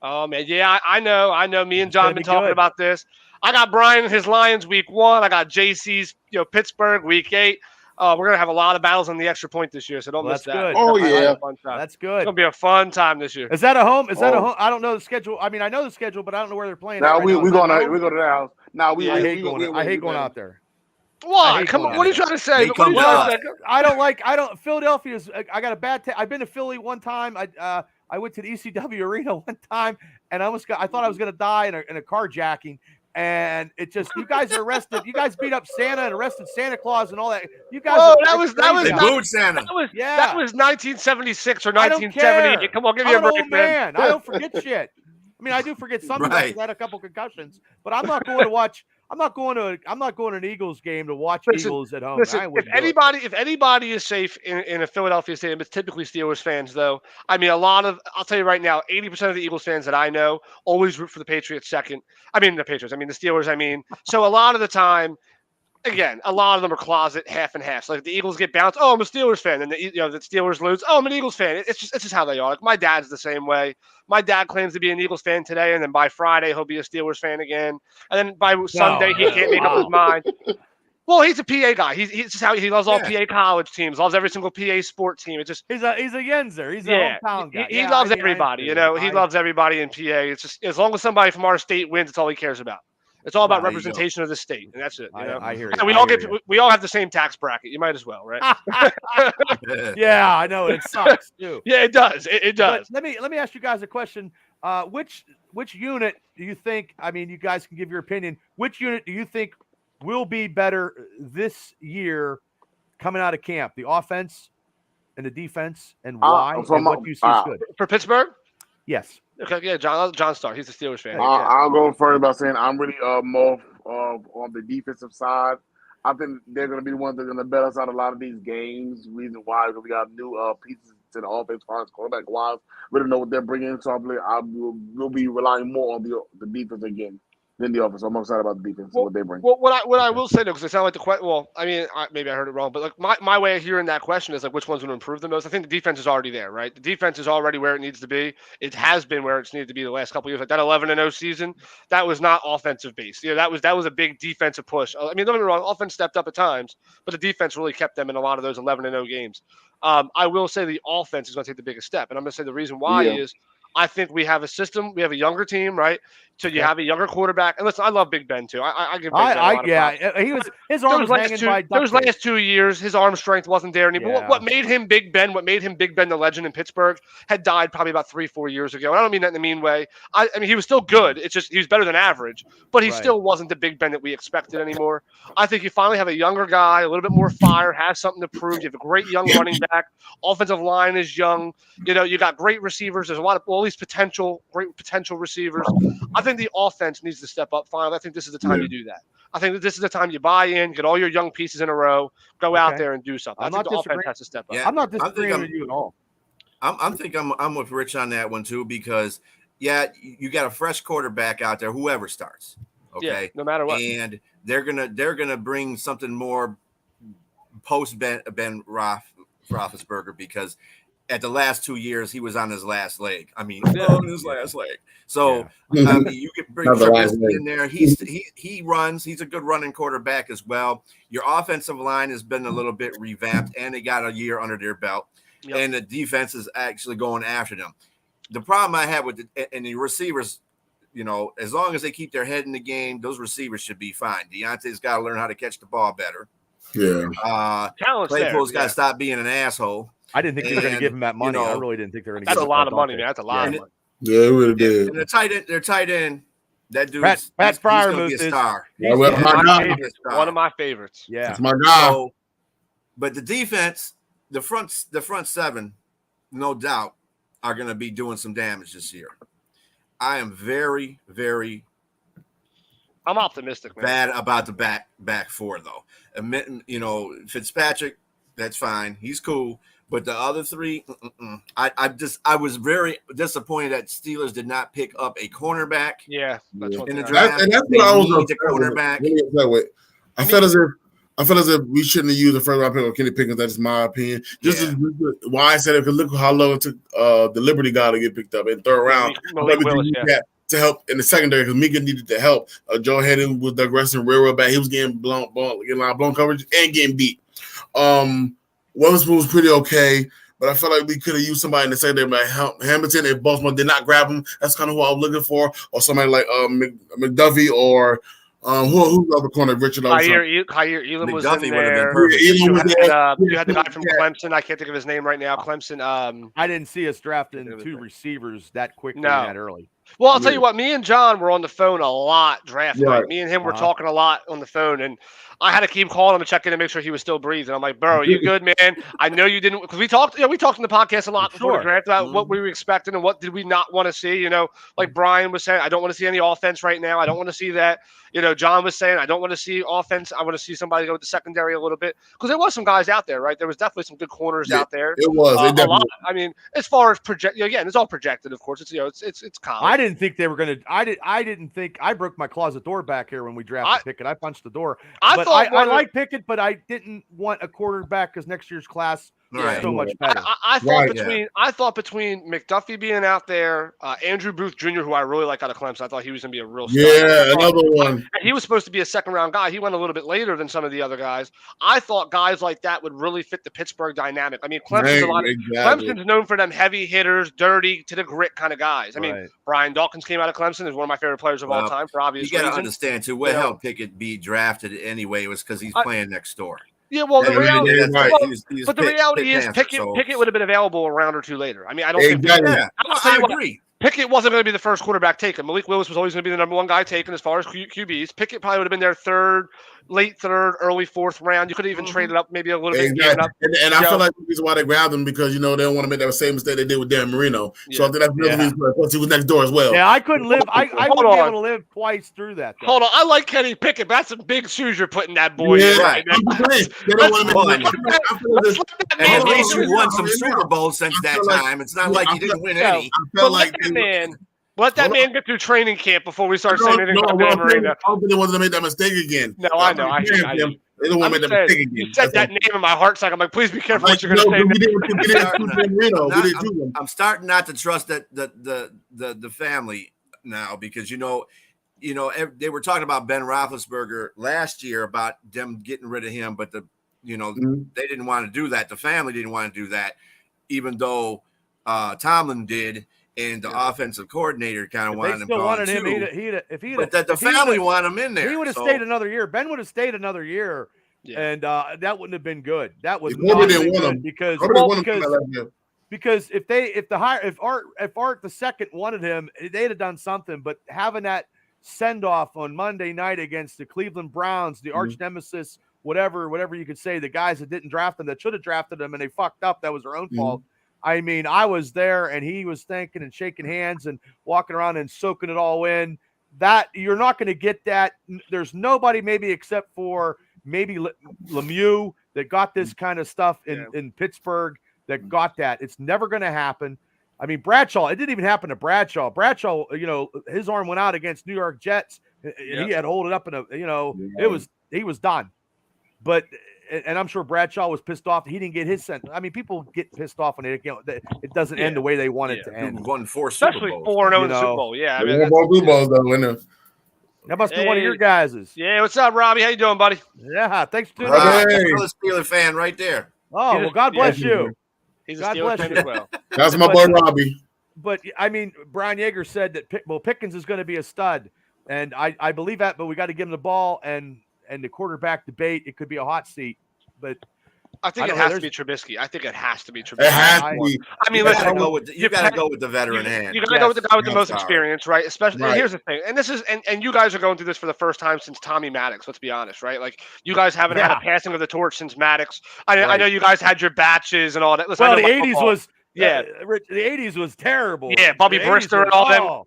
Oh man, yeah, I know. Me and John have been talking about this. I got Brian and his Lions week 1. I got JC's Pittsburgh week 8. We're gonna have a lot of battles on the Extra Point this year, so don't miss that. Good. Oh yeah, that's good. It's gonna be a fun time this year. Is that a home? That a home? I don't know the schedule. I mean, I know the schedule, but I don't know where they're playing. Now we go to their house. Now I hate going out there. Why? Come on. What are you trying to say? I don't. Philadelphia's. I got a bad. I've been to Philly one time. I went to the ECW arena one time, and I thought I was gonna die in a carjacking. And it just, you guys are arrested. You guys beat up Santa and arrested Santa Claus and all that. You guys. That was Santa. That was 1976 or 1970. Come on, give me a break, man. I don't forget shit. I mean, I do forget something. I had a couple concussions, but I'm not going to watch. I'm not going to an Eagles game to watch Eagles at home. Listen, if anybody is safe in a Philadelphia stadium, it's typically Steelers fans, though. I mean, I'll tell you right now, 80% of the Eagles fans that I know always root for the Patriots second. The Steelers. So a lot of the time, again, a lot of them are closet half and half. So like the Eagles get bounced. Oh, I'm a Steelers fan. And the Steelers lose. Oh, I'm an Eagles fan. It's just how they are. Like my dad's the same way. My dad claims to be an Eagles fan today, and then by Friday he'll be a Steelers fan again. And then by Sunday he can't make up his mind. Well, he's a PA guy. He's just how he loves all PA college teams, loves every single PA sport team. It's just he's a Yenzer. He's a hometown guy. He loves everybody. He loves everybody in PA. It's just as long as somebody from our state wins, it's all he cares about. It's all about representation of the state, and that's it. I hear you. And we all have the same tax bracket. You might as well, right? Yeah, I know it sucks too. Yeah, it does. It does. But let me ask you guys a question. Which unit do you think? I mean, you guys can give your opinion. Which unit do you think will be better this year coming out of camp? The offense and the defense, and why? And what you see is good for Pittsburgh? Yes. Okay, yeah, John Starr. He's a Steelers fan. I'll go first by saying I'm really more on the defensive side. I think they're going to be the ones that are going to bet us out a lot of these games. Reason why, because we got new pieces to the offense, as far as quarterback wise. We don't know what they're bringing. So we'll be relying more on the defense again than the offense. So I'm excited about the defense and what they bring. Well, what I will say though, because it sounded like the question. Well, I mean, maybe I heard it wrong, but like my way of hearing that question is like, which one's going to improve the most? I think the defense is already there, right? The defense is already where it needs to be. It has been where it's needed to be the last couple of years. Like that 11-0 season, that was not offensive based. That was a big defensive push. I mean, don't get me wrong, offense stepped up at times, but the defense really kept them in a lot of those 11-0 games. I will say the offense is going to take the biggest step, and I'm going to say the reason why is I think we have a system. We have a younger team, right? So you have a younger quarterback. And listen, I love Big Ben too. I give Big Ben a lot of props. His arm was hanging by those last 2 years, his arm strength wasn't there anymore. Yeah. What made him Big Ben, the legend in Pittsburgh, had died probably about 3-4 years ago. And I don't mean that in a mean way. I mean, he was still good. It's just he was better than average, but he still wasn't the Big Ben that we expected anymore. I think you finally have a younger guy, a little bit more fire, has something to prove. You have a great young running back. Offensive line is young. You got great receivers. There's a lot of, well, at least great potential receivers. I think the offense needs to step up finally. I think this is the time you do that. I think that this is the time you buy in, get all your young pieces in a row, go out there and do something. I think the offense has to step up. Yeah, I'm not disagreeing with you at all. I'm with Rich on that one too, because you got a fresh quarterback out there, whoever starts. Okay. No matter what. And they're gonna bring something more post Ben Roethlisberger, because at the last 2 years, he was on his last leg. I mean, on his last leg. So I mean, you can bring Trubisky in there. He runs. He's a good running quarterback as well. Your offensive line has been a little bit revamped, and they got a year under their belt. Yep. And the defense is actually going after them. The problem I have with the receivers, as long as they keep their head in the game, those receivers should be fine. Deontay's got to learn how to catch the ball better. Yeah. Claypool's got to stop being an asshole. I didn't think they were going to give him that money. I really didn't think they were going to give him that's a lot of money, man. That's a lot of money. Yeah, it really did. And their tight end, that dude, Pat Fryermuth is a star. One of my favorites. Yeah, that's my guy. But the defense, the front seven, no doubt, are going to be doing some damage this year. I am very, very. I'm optimistic, man. Bad about the back four though. Fitzpatrick, that's fine. He's cool. But the other three, I was very disappointed that Steelers did not pick up a cornerback. Yeah, that's in the draft. And that's what I was a cornerback. I felt as if we shouldn't have used the first round pick of Kenny Pickens. That's my opinion. Why I said it, because look how long it took the Liberty guy to get picked up in the third round. To help in the secondary, because Mika needed the help. Joe Hayden was digressing railroad back. He was getting blown coverage and getting beat. Witherspoon was pretty okay, but I felt like we could have used somebody in the secondary like Hamilton. If Baltimore did not grab him, that's kind of who I was looking for, or somebody like McDuffie or who's the other corner? Richard. Kyer Elam was in there. You had the guy from Clemson. I can't think of his name right now. Clemson. I didn't see us drafting two receivers that quickly that early. Well, I'll tell you what, me and John were on the phone a lot drafting. Right. Me and him were talking a lot on the phone, and I had to keep calling him to check in to make sure he was still breathing. I'm like, bro, are you good, man? I know you didn't, because we talked in the podcast a lot before the draft about what we were expecting and what did we not want to see. Like Brian was saying, I don't want to see any offense right now. I don't want to see that. John was saying, I don't want to see offense. I want to see somebody go with the secondary a little bit, because there was some guys out there, right? There was definitely some good corners out there. It was a lot. I mean, as far as again, it's all projected, of course. It's it's college. I didn't think they were going to. I didn't think I broke my closet door back here when we drafted Pickett. I punched the door. I like Pickett, but I didn't want a quarterback because next year's class is so much better. I thought between McDuffie being out there, Andrew Booth Jr., who I really like out of Clemson, I thought he was going to be a real star. Yeah, another one. And he was supposed to be a second-round guy. He went a little bit later than some of the other guys. I thought guys like that would really fit the Pittsburgh dynamic. I mean, Clemson's known for them heavy hitters, dirty, to the grit kind of guys. I mean, Brian Dawkins came out of Clemson, is one of my favorite players of all time for obvious reasons. You got to understand, too, what helped Pickett be drafted anyway was because he's playing next door. Yeah, well, the reality is, Pickett would have been available a round or two later. I mean, I don't think. I agree. Pickett wasn't going to be the first quarterback taken. Malik Willis was always going to be the number one guy taken as far as QBs. Pickett probably would have been their late third, early fourth round. You could have even traded up maybe a little bit. Exactly. And I feel like the reason why they grabbed him because, they don't want to make that same mistake they did with Darren Marino. Yeah. So I think that's the reason plus he was next door as well. Yeah, I couldn't live. I wouldn't be able to live twice through that. Though. Hold on. I like Kenny Pickett. That's some big shoes you're putting that boy in. Right. They don't want to and at least you won some Super Bowls since that time. It's not like you didn't win any. Let that man get through training camp before we start saying anything about Dan Marino. I don't think they wanted to make that mistake again. No, I know. They don't want to make that mistake again. You said that name in my heart, I'm like, please be careful what you're going to say. I'm starting not to trust that the family now because they were talking about Ben Roethlisberger last year about them getting rid of him, but they didn't want to do that. The family didn't want to do that, even though Tomlin did. And the offensive coordinator kind of wanted him gone too. But the family wanted him in there. He would have stayed another year. Ben would have stayed another year, and that wouldn't have been good. That was not good because if Art the second wanted him, they'd have done something. But having that send off on Monday night against the Cleveland Browns, the arch nemesis, whatever you could say, the guys that didn't draft him that should have drafted him and they fucked up. That was their own fault. I mean, I was there and he was thanking and shaking hands and walking around and soaking it all in. That you're not going to get that. There's nobody maybe except for maybe Lemieux that got this kind of stuff in Pittsburgh that got that. It's never going to happen. I mean, Bradshaw, it didn't even happen to Bradshaw. Bradshaw, his arm went out against New York Jets and he had hold it up he was done. But and I'm sure Bradshaw was pissed off. He didn't get his sentence. I mean, people get pissed off when it doesn't end the way they want it to end. Won 4 Super Bowls. Especially 4-0 in the Super Bowl. Yeah, I mean, Super Bowls though. That must be one of your guys's. Yeah, what's up, Robbie? How you doing, buddy? Yeah, thanks for doing that. I'm a Steelers fan right there. Oh, well, God bless you. He's a Steelers fan as well. That's my boy Robbie. But I mean, Brian Yeager said that Pickens is going to be a stud, and I believe that. But we got to give him the ball and the quarterback debate. It could be a hot seat, but I think it has to be Trubisky. I think it has to be Trubisky. It has to be. I mean, listen, you got to go with the veteran hand. You got to go with the guy with the most experience, right? Especially here's the thing, and this is and you guys are going through this for the first time since Tommy Maddox. Let's be honest, right? Like you guys haven't had a passing of the torch since Maddox. I know you guys had your batches and all that. Listen, well, the '80s was. Yeah, the '80s was terrible. Yeah, Bobby Brister and all them.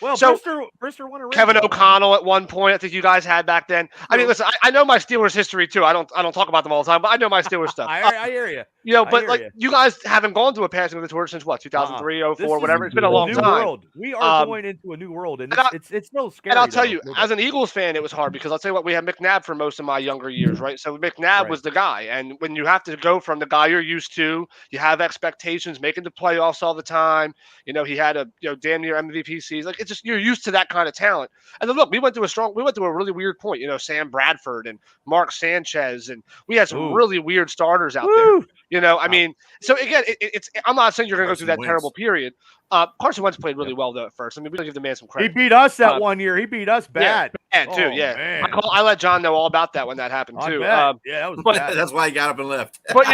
Well, so Brister won a ring. Kevin O'Connell at one point, I think you guys had back then. I mean, listen, I know my Steelers history too. I don't talk about them all the time, but I know my Steelers stuff. I hear you. You guys haven't gone through a passing of the torch since what 2003, 04, whatever. It's been a long time. World. We are going into a new world, and it's still scary. And I'll tell you, as an Eagles fan, it was hard because I'll tell you what, we had McNabb for most of my younger years, right? So McNabb was the guy, and when you have to go from the guy you're used to, you have expectations, making the playoffs all the time. He had a damn near MVP season. Like it's just you're used to that kind of talent. And then look, we went through a really weird point. Sam Bradford and Mark Sanchez, and we had some really weird starters out there. I mean, so again, it's I'm not saying you're going to go through that terrible period. Carson Wentz played really well though at first. I mean, we don't give the man some credit. He beat us that 1 year. He beat us bad. Bad too. Yeah. I let John know all about that when that happened too. That was bad. That's why he got up and left. But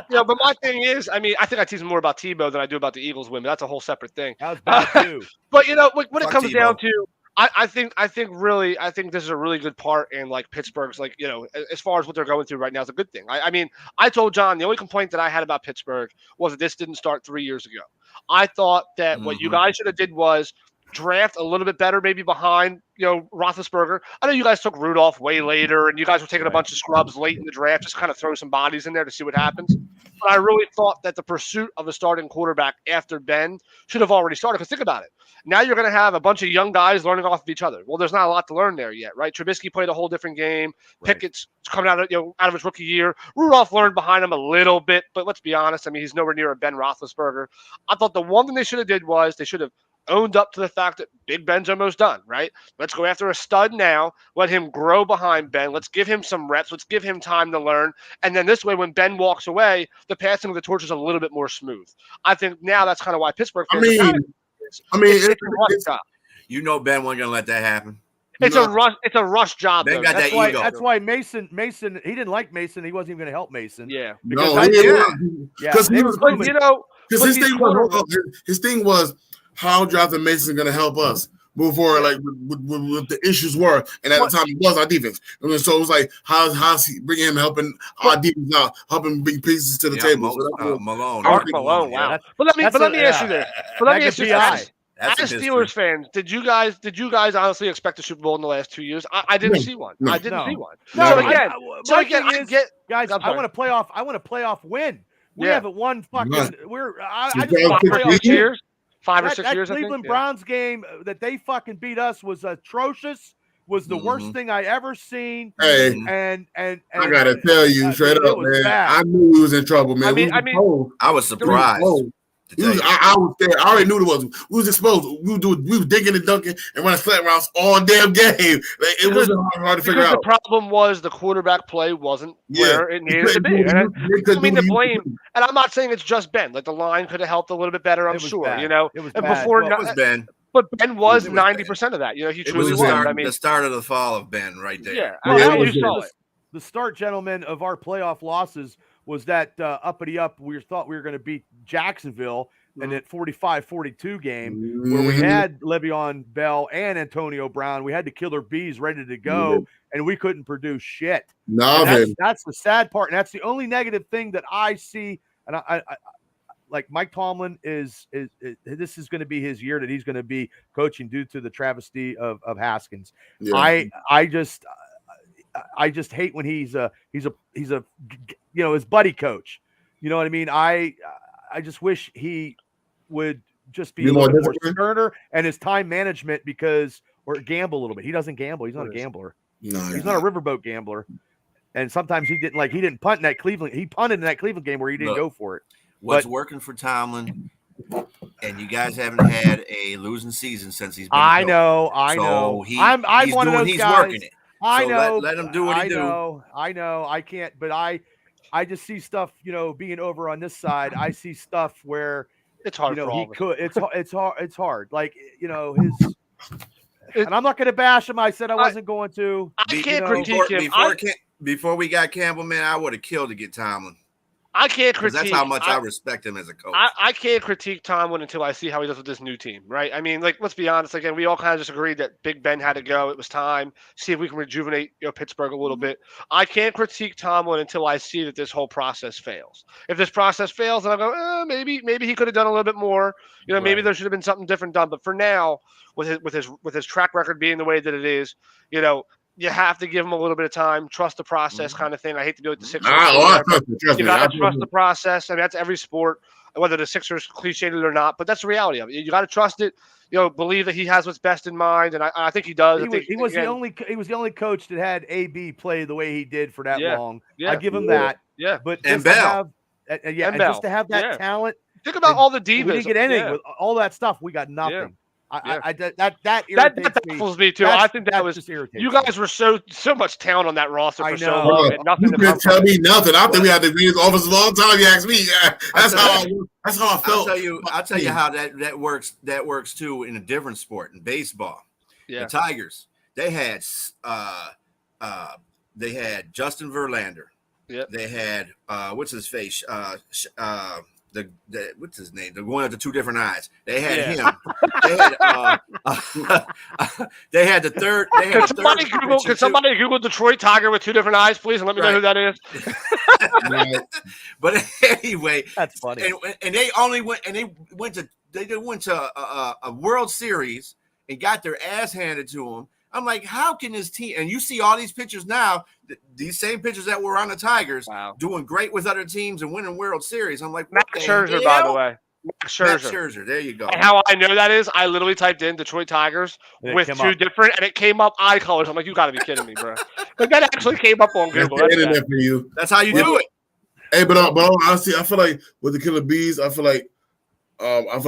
but my thing is, I mean, I think I tease more about Tebow than I do about the Eagles women. That's a whole separate thing. That was bad too. But when it comes down to, I think this is a really good part in like Pittsburgh's as far as what they're going through right now is a good thing. I mean, I told John the only complaint that I had about Pittsburgh was that this didn't start 3 years ago. I thought that what you guys should have did was draft a little bit better, maybe behind Roethlisberger. I know you guys took Rudolph way later, and you guys were taking a bunch of scrubs late in the draft, just kind of throw some bodies in there to see what happens. But I really thought that the pursuit of a starting quarterback after Ben should have already started. Because think about it. Now you're going to have a bunch of young guys learning off of each other. Well, there's not a lot to learn there yet, right? Trubisky played a whole different game. Pickett's coming out of his rookie year. Rudolph learned behind him a little bit, but let's be honest. I mean, he's nowhere near a Ben Roethlisberger. I thought the one thing they should have did was they should have owned up to the fact that Big Ben's almost done, right? Let's go after a stud now. Let him grow behind Ben. Let's give him some reps. Let's give him time to learn. And then this way, when Ben walks away, the passing of the torch is a little bit more smooth. I think now that's kind of why Pittsburgh fans Ben wasn't going to let that happen. It's a rush job. Ben got that ego. That's why Mason, he didn't like Mason. He wasn't even going to help Mason. Yeah. Because Because his thing was how Jonathan Mason going to help us move forward, like with the issues were, and at the time it was our defense. And so it was like, how's he bringing him, helping our defense out, helping bring pieces to the table. Malone, Mark Malone, wow. But let me ask you this. But let me ask you this. As Steelers fans, did you guys honestly expect a Super Bowl in the last 2 years? I didn't see one. I didn't see one. So again, I get guys. I want a playoff win. We haven't won fucking. I just playoff years. 5 or 6 years. That Cleveland Browns game that they fucking beat us was atrocious. Was the worst thing I ever seen. Hey, and I gotta tell you straight up, man. Bad. I knew we was in trouble, man. I was surprised. I was there. I already knew it was. We was exposed. We were digging and dunking and running flat routes all damn game. Like, it wasn't hard to figure out. The problem was the quarterback play wasn't where it needed to be. And I mean, the blame. And I'm not saying it's just Ben. Like, the line could have helped a little bit better. I'm sure. Bad. You know, it was and bad. before it was Ben. But Ben was 90% of that. You know, he truly was. I mean, the start of the fall of Ben right there. Yeah, you saw it. The start, gentlemen, of our playoff losses was that uppity up. We thought we were going to beat Jacksonville. And that 45-42 game where we had Le'Veon Bell and Antonio Brown, we had the killer bees ready to go, and we couldn't produce shit. That's the sad part, and that's the only negative thing that I see. And I like Mike Tomlin is this is going to be his year that he's going to be coaching due to the travesty of Haskins. Yeah. I just hate when he's a his buddy coach. You know what I mean? I just wish he would just be a little bit more sterner and his time management or gamble a little bit. He doesn't gamble. He's not a gambler. No, he's not a riverboat gambler. And sometimes he didn't punt in that Cleveland. He punted in that Cleveland game where he didn't go for it. What's working for Tomlin, and you guys haven't had a losing season since he's been I know. I'm one of those guys. Working it. I know. Let him do what he do. I know. I can't, but I just see stuff, being over on this side. I see stuff where it's hard. He could. It's hard. It's hard. Like his. And I'm not going to bash him. I said I wasn't going to. I can't critique him. Before we got Campbell, man, I would have killed to get Tomlin. I can't critique. That's how much I respect him as a coach. I can't critique Tomlin until I see how he does with this new team, right? I mean, like, let's be honest. Again, we all kind of just agreed that Big Ben had to go. It was time. See if we can rejuvenate Pittsburgh a little bit. I can't critique Tomlin until I see that this whole process fails. If this process fails, then I go, maybe he could have done a little bit more. Maybe there should have been something different done. But for now, with his track record being the way that it is, you have to give him a little bit of time, trust the process kind of thing. I hate to do it the Sixers. You got to trust the process. I mean, that's every sport, whether the Sixers cliched it or not, but that's the reality of it. You got to trust it, believe that he has what's best in mind. And I think he does. He was the only coach that had AB play the way he did for that long. Yeah. I give him that. Yeah. But and Bell. Just to have that talent. Think about all the divas. We didn't get anything with all that stuff. We got nothing. Yeah. That baffles me too. I think that was just irritating. You guys were so much talent on that roster for so long. And nothing. You couldn't tell me nothing. I think we had the greatest offensive of all time. You asked me. That's how I felt. I'll tell you how that works. That works too in a different sport, in baseball. Yeah. The Tigers. They had Justin Verlander. Yep. They had what's his face? What's his name? The one with the two different eyes. They had him. They had the third. Can somebody Google Detroit Tiger with two different eyes, please, and let me know who that is? But anyway, that's funny. And they only went. And they went to a World Series and got their ass handed to them. I'm like, how can this team? And you see all these pictures now, these same pictures that were on the Tigers, doing great with other teams and winning World Series. I'm like, Max Scherzer, by the way. Max Scherzer. There you go. And how I know that is, I literally typed in Detroit Tigers with two different, and it came up eye colors. I'm like, you got to be kidding me, bro. But that actually came up on Google. That's how you do it. Hey, but honestly, I feel like with the Killer Bees, I feel like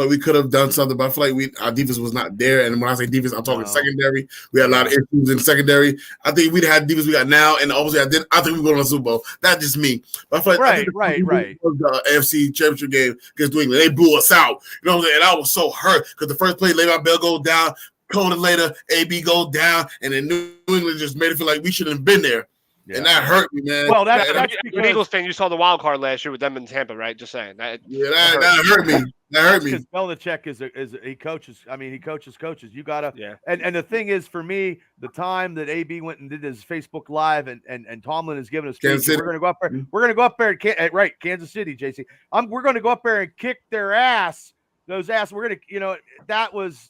we could have done something, but I feel like our defense was not there. And when I say defense, I'm talking secondary. We had a lot of issues in secondary. I think we'd have had the defense we got now, and obviously I think we go to the Super Bowl. That's just me. But I feel like right. The AFC Championship game against New England, they blew us out. You know what I'm saying? And I was so hurt because the first play, Le'Veon Bell go down, quarter later, AB go down, and then New England just made it feel like we shouldn't have been there. and that hurt me, man. Well, that's You're because an Eagles fan. You saw the wild card last year with them in Tampa, right? Just saying. That hurt me. That hurt me. Because Belichick he coaches. I mean, he coaches. You gotta. Yeah. And the thing is, for me, the time that AB went and did his Facebook Live, and Tomlin has given us, we're gonna go up there. We're gonna go up there and Kansas City, JC. We're gonna go up there and kick their ass. Those ass. We're gonna, that was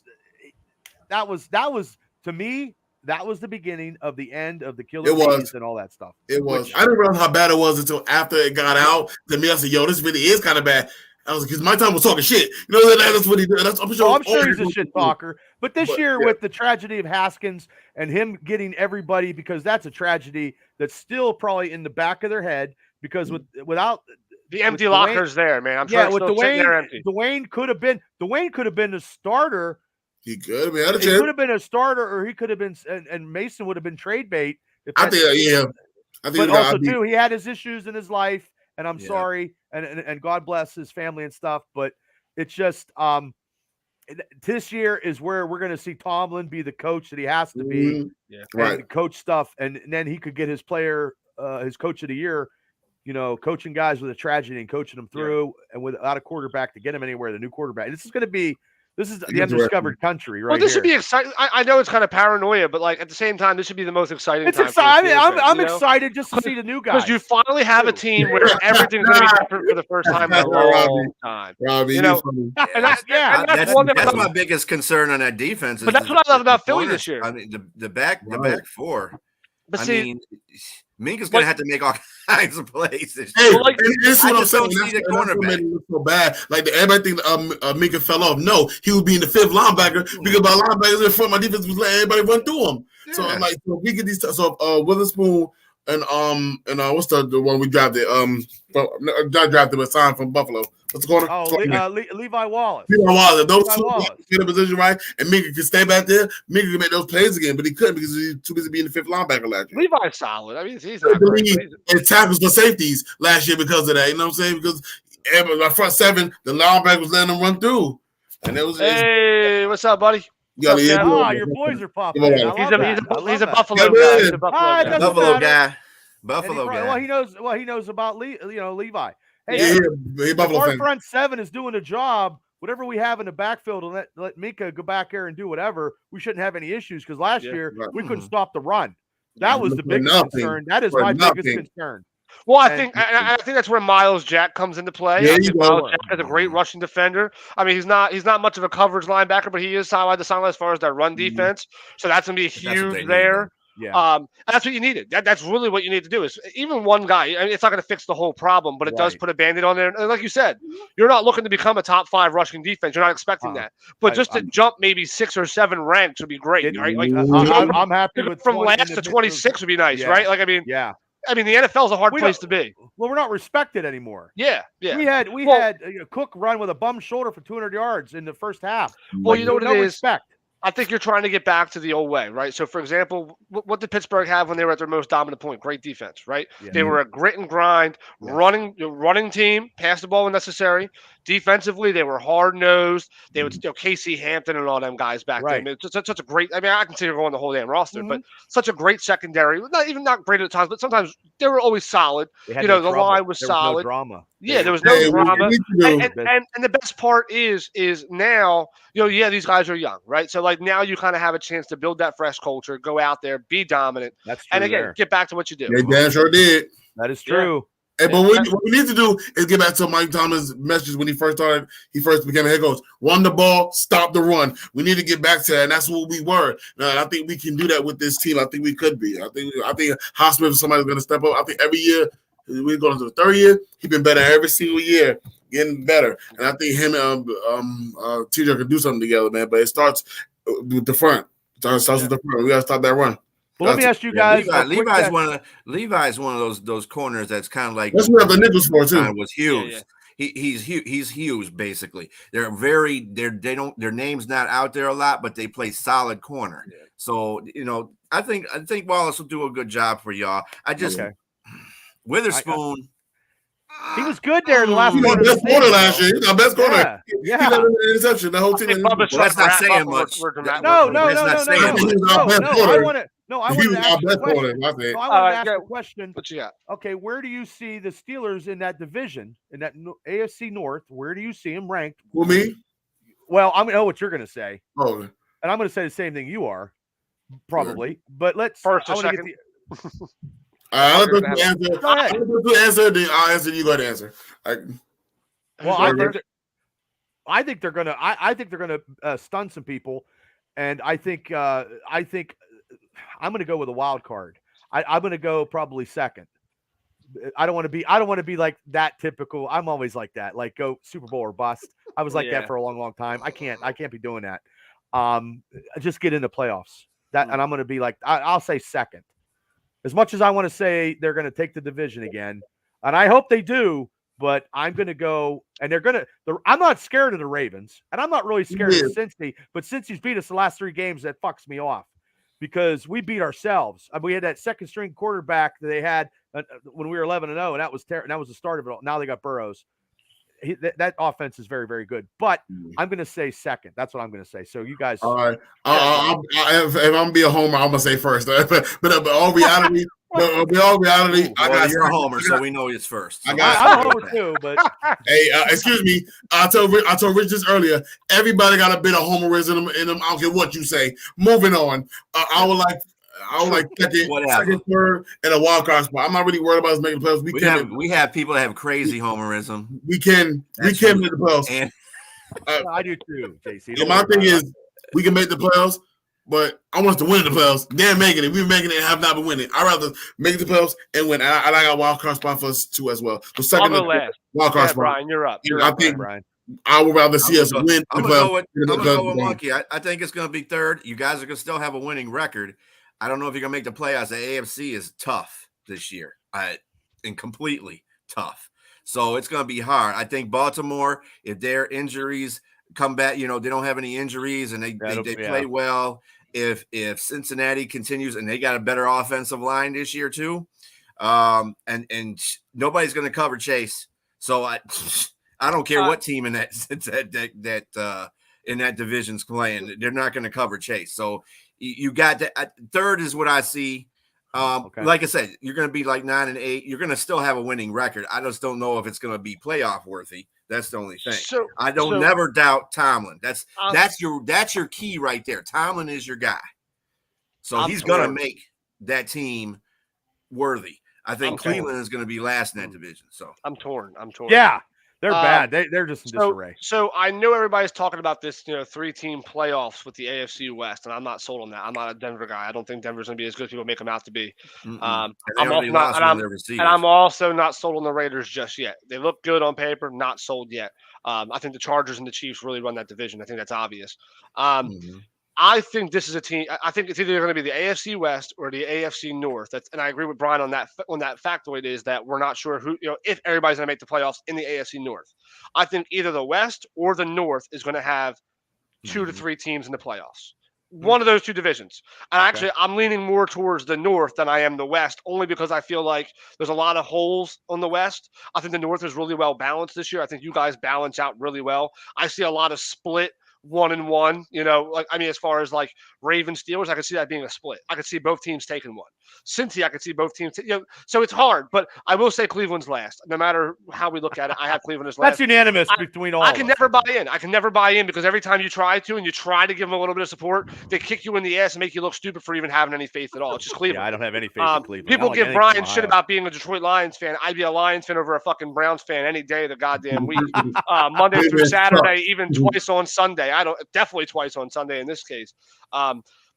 to me. That was the beginning of the end of the killer bees and all that stuff. It was. I didn't realize how bad it was until after it got out. To me, I said, "Yo, this really is kind of bad." I was because my time was talking shit. That's what he did. I'm sure he's a shit talker. But this year, with the tragedy of Haskins and him getting everybody, because that's a tragedy that's still probably in the back of their head. Because without the empty lockers there, man. I'm sure with Dwayne could have been the starter. He could have been a starter, or he could have been, and Mason would have been trade bait. I think. But also too, he had his issues in his life, and I'm sorry, and God bless his family and stuff. But it's just this year is where we're going to see Tomlin be the coach that he has to be, and coach stuff, and then he could get his player, his coach of the year. Coaching guys with a tragedy and coaching them through, and without a quarterback to get him anywhere. The new quarterback. This is the undiscovered country, right? Well, this should be exciting. I know it's kind of paranoia, but at the same time, this should be the most exciting. It's exciting. I'm excited just to see the new guys. Because you finally have a team where everything's going to be different for the first time in a long time. Robbie, that's my biggest concern on that defense. But that's what I love about Philly this year. I mean, the back four. But Minka's going to have to make all kinds of plays. This is what I'm saying. That's so bad. Everybody think Minka fell off. No, he was being the fifth linebacker because my linebackers in front, my defense was letting everybody run through him. Yeah. So I'm like, we get these. So Witherspoon and what's the one we drafted? Not drafted, but signed from Buffalo. What's the corner? Levi Wallace. Those two get a position right, and Minka can stay back there. Minka can make those plays again, but he couldn't because he was too busy being the fifth linebacker last year. Levi's solid. I mean, he's not great. And tackles for safeties last year because of that. You know what I'm saying? Because my front seven, the linebacker was letting them run through, and it was. Hey, what's up, buddy? Your boys are popping. He's a Buffalo guy. He's a Buffalo guy. Buffalo guy. Well, he knows about Levi. Hey, if our front seven is doing a job, whatever we have in the backfield, and let Minka go back there and do whatever, we shouldn't have any issues because last year we couldn't stop the run. That was the biggest concern. That is my biggest concern. Well, I think that's where Miles Jack comes into play. Miles Jack is a great rushing defender. I mean, he's not much of a coverage linebacker, but he is sideline to sideline as far as that run defense. So that's gonna be huge there. Yeah, and that's what you needed. That's really what you need to do. Is even one guy. I mean, it's not going to fix the whole problem, but it does put a Band-Aid on there. And like you said, you're not looking to become a top 5 rushing defense. You're not expecting that. But just to jump maybe 6 or 7 ranks would be great, right? I'm happy with from last to 26 would be nice, right? I mean, the NFL is a hard place to be. Well, we're not respected anymore. Yeah. We had Cook run with a bum shoulder for 200 yards in the first half. Well, you know what it is. Respect. I think you're trying to get back to the old way, right? So, for example, what did Pittsburgh have when they were at their most dominant point? Great defense, right? Yeah. They were a grit and grind, running team, pass the ball when necessary. Defensively, they were hard-nosed. They would, Casey Hampton and all them guys back there. I mean, it's such a great – I mean, I can see going the whole damn roster, but such a great secondary. Not great at times, but sometimes they were always solid. The line was solid. No drama. Yeah, there was no drama. And the best part is now, these guys are young, right? So, now you kind of have a chance to build that fresh culture, go out there, be dominant. That's true. And again, get back to what you do. They damn sure did. That is true. But what we need to do is get back to Mike Tomlin's message when he first became a head coach. Run the ball, stop the run. We need to get back to that, and that's what we were. And I think we can do that with this team. I think we could be. I think Highsmith is somebody's going to step up. I think every year we're going to the third year. He's been better every single year, getting better. And I think him and TJ can do something together, man. But it starts with the front. It starts with the front. We got to stop that run. Well, let me ask you guys. Levi's one of those corners that's kind of like. That's what the nipples for too. Was huge. Yeah. He's huge basically. Their name's not out there a lot, but they play solid corner. Yeah. So I think Wallace will do a good job for y'all. Witherspoon. He was good there in the last quarter. Best corner last year. He's our best corner. Yeah. He got an interception. The whole team. That's not saying much. No. No, I wanted to ask you a question. I said. No, I wanted to ask a question. What you got? Okay, where do you see the Steelers in that division, in that AFC North? Where do you see them ranked? Who, me? Well, I'm going to know what you're going to say. Oh. And I'm going to say the same thing you are, probably. But let's first or second. I'll let you answer. Go ahead. Then I'll answer. You go ahead and answer. I think they're gonna stun some people, and I think I'm gonna go with a wild card. I'm gonna go probably second. I don't want to be like that typical. I'm always like that. Like go Super Bowl or bust. I was like that for a long time. I can't be doing that. Just get into playoffs. And I'm gonna be like I'll say second. As much as I want to say they're gonna take the division again, and I hope they do. But I'm going to go, and I'm not scared of the Ravens, and I'm not really scared of Cincy, but Cincy's beat us the last 3 games, that fucks me off because we beat ourselves. We had that second string quarterback that they had when we were 11-0, and that was the start of it all. Now they got Burrows. That offense is very, very good, but I'm going to say second. That's what I'm going to say. So you guys. All right. If I'm going to be a homer, I'm going to say first. but all reality, you're a homer, so we know it's first. So I'm a homer too, but hey, excuse me. I told Rich this earlier. Everybody got a bit of homerism in them. I don't care what you say. Moving on. I would like second, third, and a wild card spot. I'm not really worried about us making the playoffs. We have people that have crazy homerism. We can make the playoffs. And I do too, JC. My thing is, we can make the playoffs. But I want us to win the playoffs. They're making it. We're making it and have not been winning. I'd rather make the playoffs and win. I like a wild card spot for us too as well. So second, I'll go last. Wild card spot. Brian, you're up. I think Brian. I would rather see us win. I'm going to go with Monkey. I think it's going to be third. You guys are going to still have a winning record. I don't know if you're going to make the playoffs. The AFC is tough this year, and completely tough. So it's going to be hard. I think Baltimore, if their injuries come back, they don't have any injuries and they play well. If Cincinnati continues and they got a better offensive line this year too, and nobody's going to cover Chase, so I don't care what team in that in that division's playing, they're not going to cover Chase. So you got that. Third is what I see. Okay. Like I said, you're going to be like 9-8. You're going to still have a winning record. I just don't know if it's going to be playoff worthy. That's the only thing. I don't never doubt Tomlin. That's your key right there. Tomlin is your guy. So he's going to make that team worthy. I think Cleveland is going to be last in that division. So I'm torn. Yeah. They're bad. They're just in disarray. So I know everybody's talking about this, 3-team playoffs with the AFC West, and I'm not sold on that. I'm not a Denver guy. I don't think Denver's going to be as good as people make them out to be. I'm also not sold on the Raiders just yet. They look good on paper, not sold yet. I think the Chargers and the Chiefs really run that division. I think that's obvious. I think this is a team. I think it's either going to be the AFC West or the AFC North. And I agree with Brian on that factoid is that we're not sure who, if everybody's going to make the playoffs in the AFC North. I think either the West or the North is going to have 2 to 3 teams in the playoffs. One of those 2 divisions. And actually, I'm leaning more towards the North than I am the West, only because I feel like there's a lot of holes on the West. I think the North is really well balanced this year. I think you guys balance out really well. I see a lot of split 1-1, as far as like Ravens Steelers, I could see that being a split. I could see both teams taking one. Cincy, I could see both teams. So it's hard, but I will say Cleveland's last. No matter how we look at it, I have Cleveland as last. That's unanimous between all. I can never buy in. I can never buy in because every time you try to give them a little bit of support, they kick you in the ass and make you look stupid for even having any faith at all. It's just Cleveland. Yeah, I don't have any faith in Cleveland. People give Brian shit about being a Detroit Lions fan. I'd be a Lions fan over a fucking Browns fan any day of the goddamn week. Monday through Saturday, even twice on Sunday. Definitely twice on Sunday in this case.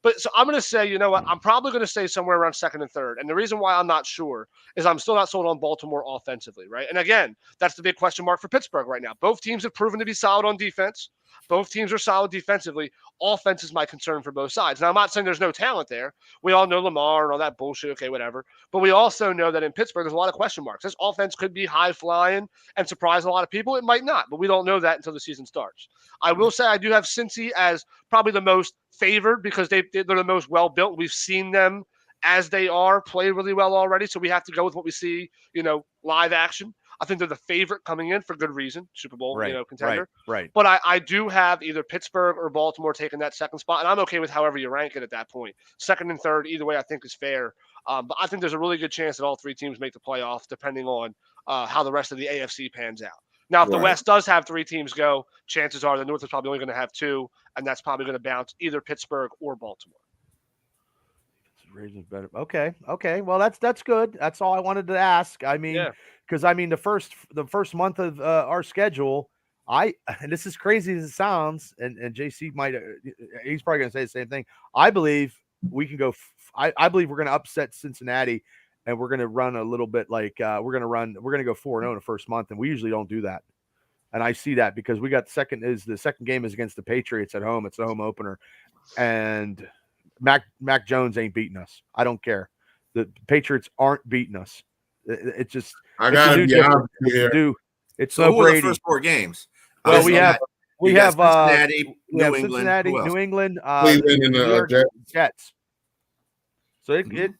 But so I'm going to say, I'm probably going to say somewhere around second and third. And the reason why I'm not sure is I'm still not sold on Baltimore offensively, right? And again, that's the big question mark for Pittsburgh right now. Both teams have proven to be solid on defense. Both teams are solid defensively. Offense is my concern for both sides. Now, I'm not saying there's no talent there. We all know Lamar and all that bullshit. Okay, whatever. But we also know that in Pittsburgh, there's a lot of question marks. This offense could be high flying and surprise a lot of people. It might not, but we don't know that until the season starts. I will say I do have Cincy as probably the most favored because they're the most well-built. We've seen them as they are play really well already. So we have to go with what we see, live action. I think they're the favorite coming in for good reason, Super Bowl contender. Right. But I do have either Pittsburgh or Baltimore taking that second spot, and I'm okay with however you rank it at that point. Second and third, either way, I think is fair. But I think there's a really good chance that all three teams make the playoffs, depending on how the rest of the AFC pans out. Now, if the West does have three teams go, chances are the North is probably only going to have two, and that's probably going to bounce either Pittsburgh or Baltimore. Better. Okay. Well, that's good. That's all I wanted to ask. I mean, because the first month of our schedule, and this is crazy as it sounds, and JC might, he's probably going to say the same thing. I believe we can go. I believe we're going to upset Cincinnati, and we're going to run a little bit like we're going to go 4-0 in the first month, and we usually don't do that. And I see that because we got the second game is against the Patriots at home. It's the home opener, and Mac Jones ain't beating us. I don't care. The Patriots aren't beating us. It's just it's so Brady. The first 4 games. Well, we have Cincinnati, New England, Cincinnati, New England, Cleveland, and Jets. So either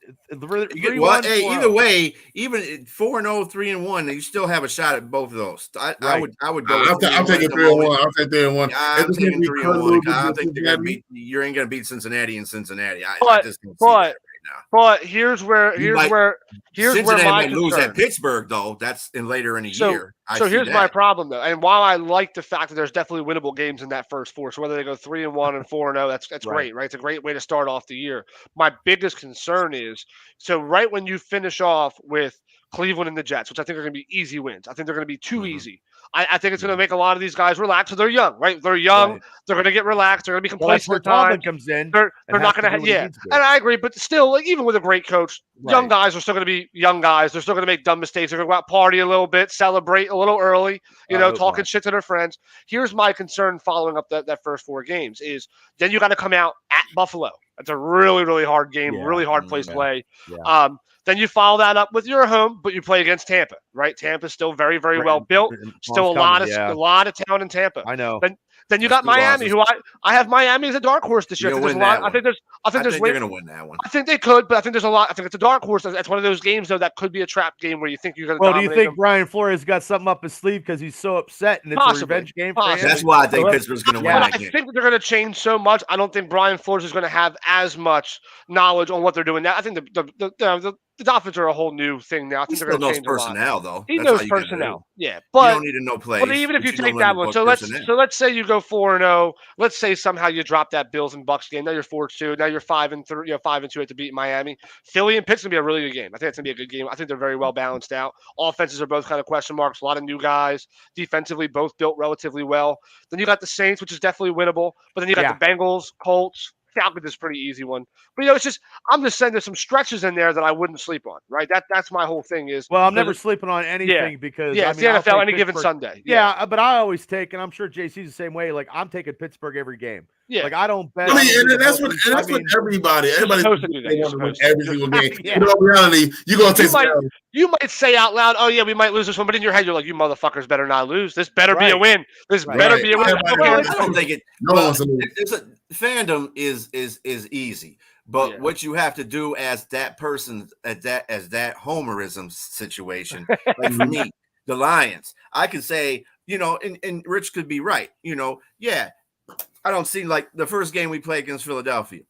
way, even 4-0, 3-1, you still have a shot at both of those. I would go. I'll take it 3-1. I'll take 3-1. I'm taking 3-1. I don't think you ain't gonna beat Cincinnati in Cincinnati. I just don't see that right now. But here's where Cincinnati my might lose concern. at Pittsburgh though. That's later in the year. So here's my problem though, and while I like the fact that there's definitely winnable games in that first 4, so whether they go 3-1 and 4-0, that's great, right? It's a great way to start off the year. My biggest concern is right when you finish off with Cleveland and the Jets, which I think are going to be easy wins. I think they're going to be too easy. I think it's going to make a lot of these guys relax. So they're young, right? They're young. Right. They're going to get relaxed. They're going to be complacent at times. Comes in. They're not going to have, and I agree. But still, even with a great coach, young guys are still going to be young guys. They're still going to make dumb mistakes. They're going to go out, party a little bit, celebrate a little early, talking shit to their friends. Here's my concern following up that first 4 games is then you got to come out at Buffalo. That's a really, really hard game, really hard place to play. Yeah. Then you follow that up with your home, but you play against Tampa, right? Tampa's still very, very well built. Still a lot of talent in Tampa. I know. Then you got Miami, who I have Miami as a dark horse this year. I think they're going to win that one. I think they could, but I think there's a lot. I think it's a dark horse. That's one of those games, though, that could be a trap game where you think you're going to. Well, do you think Brian Flores got something up his sleeve because he's so upset and it's a revenge game for him? That's why I think Pittsburgh's going to win that game. I think they're going to change so much. I don't think Brian Flores is going to have as much knowledge on what they're doing now. I think the Dolphins are a whole new thing now. I think they're going to change personnel, though. He knows personnel. Yeah, but you don't need to know plays. But even if you take that one, so let's say you go 4-0. Let's say somehow you drop that Bills and Bucs game. Now you're 4-2. Now you're 5-3. 5-2 at to beat Miami. Philly and Pittsburgh gonna be a really good game. I think it's gonna be a good game. I think they're very well balanced out. Offenses are both kind of question marks. A lot of new guys. Defensively, both built relatively well. Then you got the Saints, which is definitely winnable. But then you got the Bengals, Colts. Falcons is a pretty easy one. But, it's just I'm just saying there's some stretches in there that I wouldn't sleep on, right? That's my whole thing is. Well, I'm never sleeping on anything because it's the NFL any given Sunday. Yeah, but I always take, and I'm sure JC's the same way, like I'm taking Pittsburgh every game. Yeah. Like I don't bet. And that's what everybody's supposed to do that. Every single game. In reality, you're going to take you might say out loud, oh, yeah, we might lose this one. But in your head, you're like, you motherfuckers better not lose. This better be a win. This better be a win. I don't think it. Fandom is easy. But what you have to do as that person, as that homerism situation, like for me, the Lions, I could say, and Rich could be right. I don't see like the first game we played against Philadelphia.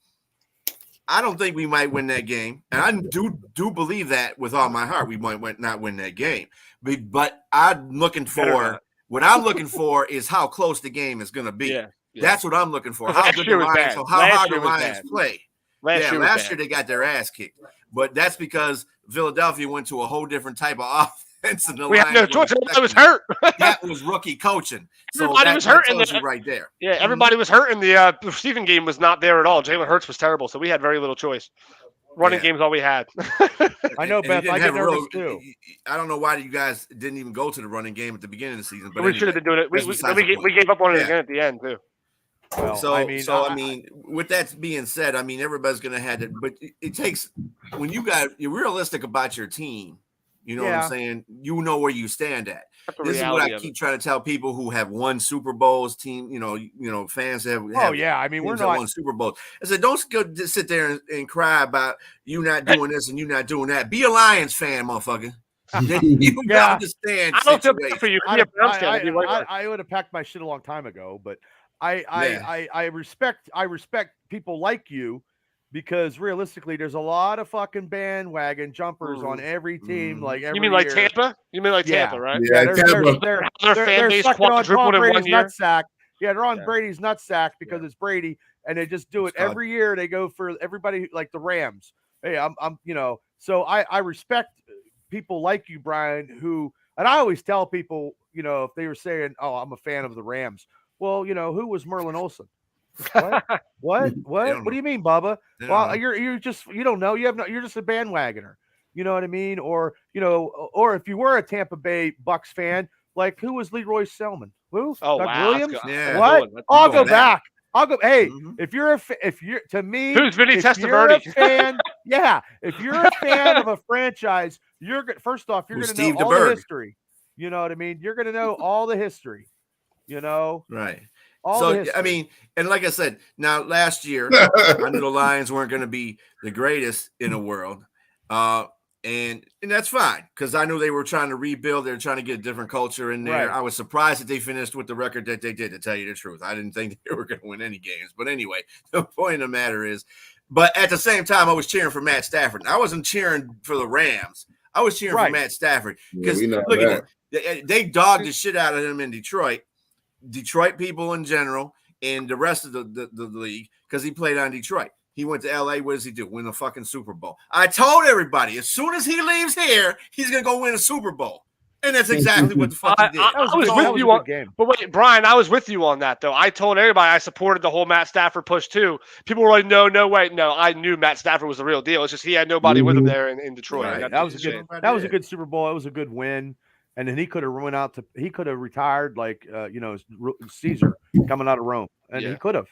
I don't think we might win that game, and I do believe that with all my heart we might not win that game. But I'm looking for what I'm looking for is how close the game is going to be. Yeah. That's what I'm looking for. How good the Lions, how hard the Lions play. Last year they got their ass kicked, but that's because Philadelphia went to a whole different type of offense. And we had no choice. Everybody was hurt. That was rookie coaching. So everybody was hurt right there. Yeah, everybody was hurt, and the receiving game was not there at all. Jalen Hurts was terrible, so we had very little choice. Running game's all we had. I know, Beth. I get nervous too. I don't know why you guys didn't even go to the running game at the beginning of the season. But we should have been doing it. We gave up on it again at the end too. Well, I mean, with that being said, I mean, everybody's going to have it, but it takes when you're realistic about your team. You know what I'm saying? You know where you stand at. This is what I keep trying to tell people who have won Super Bowls. Fans have. I mean, we're not won Super Bowls. I said, don't just sit there and cry about you not doing this and you not doing that. Be a Lions fan, motherfucker. You understand. I don't feel bad for you. I would have packed my shit a long time ago, but I respect people like you, because realistically, there's a lot of fucking bandwagon jumpers on every team. Like every you mean like year. Tampa? You mean like Tampa, right? Yeah, Their fan base quadrupled in 1 year. Nutsack. Yeah, they're on Brady's nutsack because it's Brady, and they just do it every year. They go for everybody, like the Rams. Hey, I'm so I respect people like you, Brian, who, and I always tell people, if they were saying, "Oh, I'm a fan of the Rams," well, who was Merlin Olsen? What? What do you mean, Bubba? Well, you're just, you don't know. You're just a bandwagoner. You know what I mean? Or or if you were a Tampa Bay Bucks fan, like who was Leroy Selman? Who? Oh, Doug wow. Williams? Yeah. What? I'll go back. Hey, if you're to me, who's Vinny if Testaverde? You're a fan, if you're a fan of a franchise, you're first off, you're going to know all the history. You know what I mean? You're going to know all the history. Right. So I mean, and like I said, now last year I knew the Lions weren't going to be the greatest in the world, and that's fine because I knew they were trying to rebuild. They were trying to get a different culture in there. Right. I was surprised that they finished with the record that they did. To tell you the truth, I didn't think they were going to win any games. But anyway, the point of the matter is, but at the same time, I was cheering for Matt Stafford. I wasn't cheering for the Rams. I was cheering for Matt Stafford because look at them. They dogged the shit out of him in Detroit. Detroit people in general and the rest of the league, because he played on Detroit. He went to LA. What does he do? Win a fucking Super Bowl. I told everybody as soon as he leaves here, he's gonna go win a Super Bowl. And that's exactly what the fuck he did. I was with you on game. But wait, Brian, I was with you on that though. I told everybody I supported the whole Matt Stafford push too. People were like, no, wait, no. I knew Matt Stafford was the real deal. It's just he had nobody with him there in Detroit. Right. That was a good Super Bowl. It was a good win. And then he could have retired like Caesar coming out of Rome, and he could have.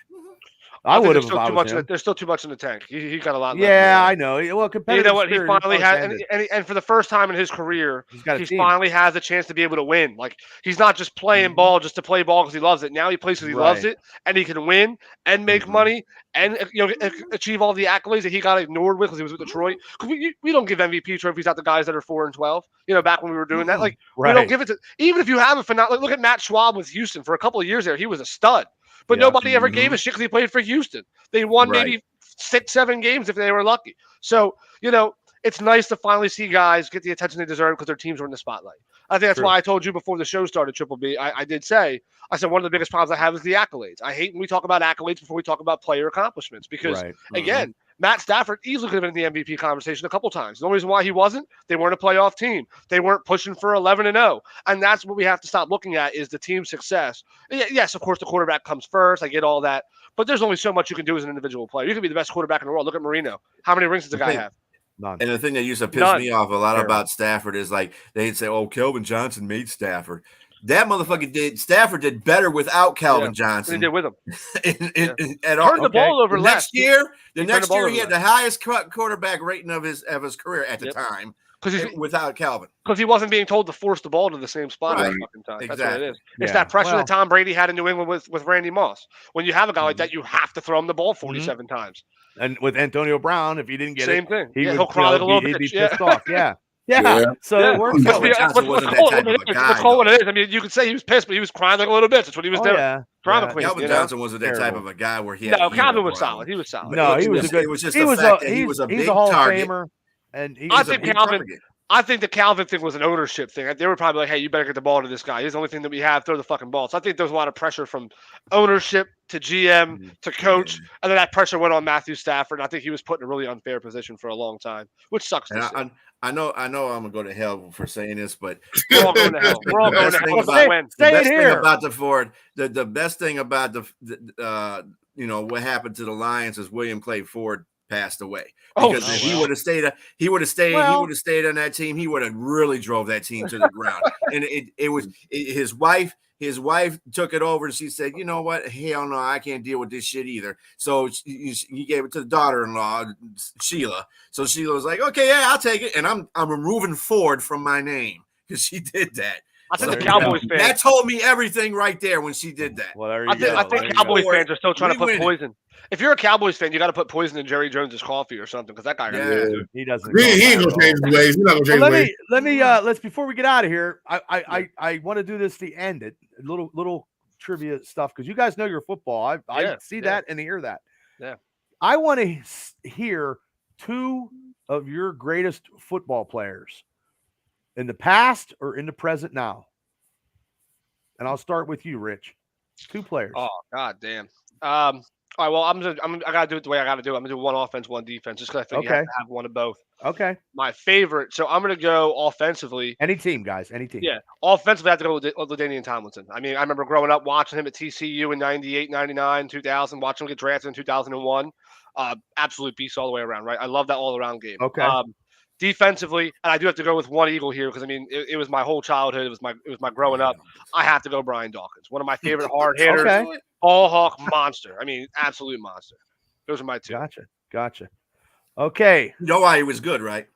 I would have. There's still too much in the tank. He got a lot. Yeah, I know. Well, you know what? He finally had, and for the first time in his career, he finally has a chance to be able to win. Like he's not just playing ball just to play ball because he loves it. Now he plays because he loves it, and he can win and make money and achieve all the accolades that he got ignored with because he was with Detroit. Because we don't give MVP trophies out to guys that are 4-12. Back when we were doing that, like we don't give it to, even if you have a phenomenal. Look at Matt Schwab with Houston for a couple of years there. He was a stud. But nobody ever gave a shit because he played for Houston. They won maybe 6-7 games if they were lucky. So, it's nice to finally see guys get the attention they deserve because their teams were in the spotlight. I think that's why I told you before the show started, Triple B. I said one of the biggest problems I have is the accolades. I hate when we talk about accolades before we talk about player accomplishments because, again, Matt Stafford easily could have been in the MVP conversation a couple times. The only reason why he wasn't, they weren't a playoff team. They weren't pushing for 11-0. And that's what we have to stop looking at is the team success. Yes, of course, the quarterback comes first. I get all that. But there's only so much you can do as an individual player. You can be the best quarterback in the world. Look at Marino. How many rings does the guy have? None. And the thing that used to piss me off a lot about Stafford is like they'd say, "Oh, Kelvin Johnson made Stafford." That motherfucker did. Stafford did better without Calvin Johnson. He did with him. At all. Turned the ball over next year. The next year, he had the highest quarterback rating of his career at the time. Because without Calvin, because he wasn't being told to force the ball to the same spot all the fucking time. Exactly. That's what it is. It's that pressure that Tom Brady had in New England with Randy Moss. When you have a guy like that, you have to throw him the ball 47 times. And with Antonio Brown, if he didn't get same thing, he'll cry like a little bitch. He'd be pissed off. Yeah. So it works. Calvin Johnson wasn't that type of a guy. I mean, you could say he was pissed, but he was crying like a little bitch. That's what he was doing. Calvin Johnson wasn't that type of a guy where he had. No, Calvin was solid. He was solid. No, he was a good. It was just the fact that he was a big target. And I think the Calvin thing was an ownership thing. They were probably like, hey, you better get the ball to this guy. He's the only thing that we have. Throw the fucking ball. So I think there was a lot of pressure from ownership to GM to coach. And then that pressure went on Matthew Stafford. And I think he was put in a really unfair position for a long time, which sucks. I know I'm going to go to hell for saying this, but we're all going to hell. We're all going to hell. The best thing about the Ford, the best thing about what happened to the Lions is William Clay Ford passed away. Because if he would have stayed on that team, he would have really drove that team to the ground. And it was his wife took it over and she said, you know what? Hell no, I can't deal with this shit either. So he gave it to the daughter-in-law, Sheila. So Sheila was like, okay, yeah, I'll take it. And I'm removing Ford from my name because she did that. I think Well, the there you Cowboys fans. That told me everything right there when she did that. Well, there you I think, go. I think There you Cowboys go. fans are still trying to put We winning. poison. If you're a Cowboys fan, you got to put poison in Jerry Jones's coffee or something because that guy got Yeah. He doesn't. He go ain't back gonna at change all. his ways. He's not gonna change Well, his ways. let me let's before we get out of here, I want to do this to end it. Little trivia stuff because you guys know your football. I see that and hear that. Yeah. I want to hear two of your greatest football players in the past or in the present now. And I'll start with you, Rich. Two players. Oh, god damn. All right, well, I gotta do it the way I gotta do it. I'm gonna do one offense, one defense, just because I think you have to have one of both. Okay. My favorite. So I'm gonna go offensively. Any team, guys. Any team. Yeah, offensively, I have to go with Ladainian Tomlinson. I mean, I remember growing up watching him at TCU in '98, '99, 2000, watching him get drafted in 2001. Absolute beast all the way around, right? I love that all-around game. Okay. Defensively, and I do have to go with one Eagle here because I mean it was my whole childhood. It was my growing up. I have to go Brian Dawkins, one of my favorite hard hitters, Okay. ball hawk monster. I mean, absolute monster. Those are my two. Gotcha. Okay. You know why he was good, right?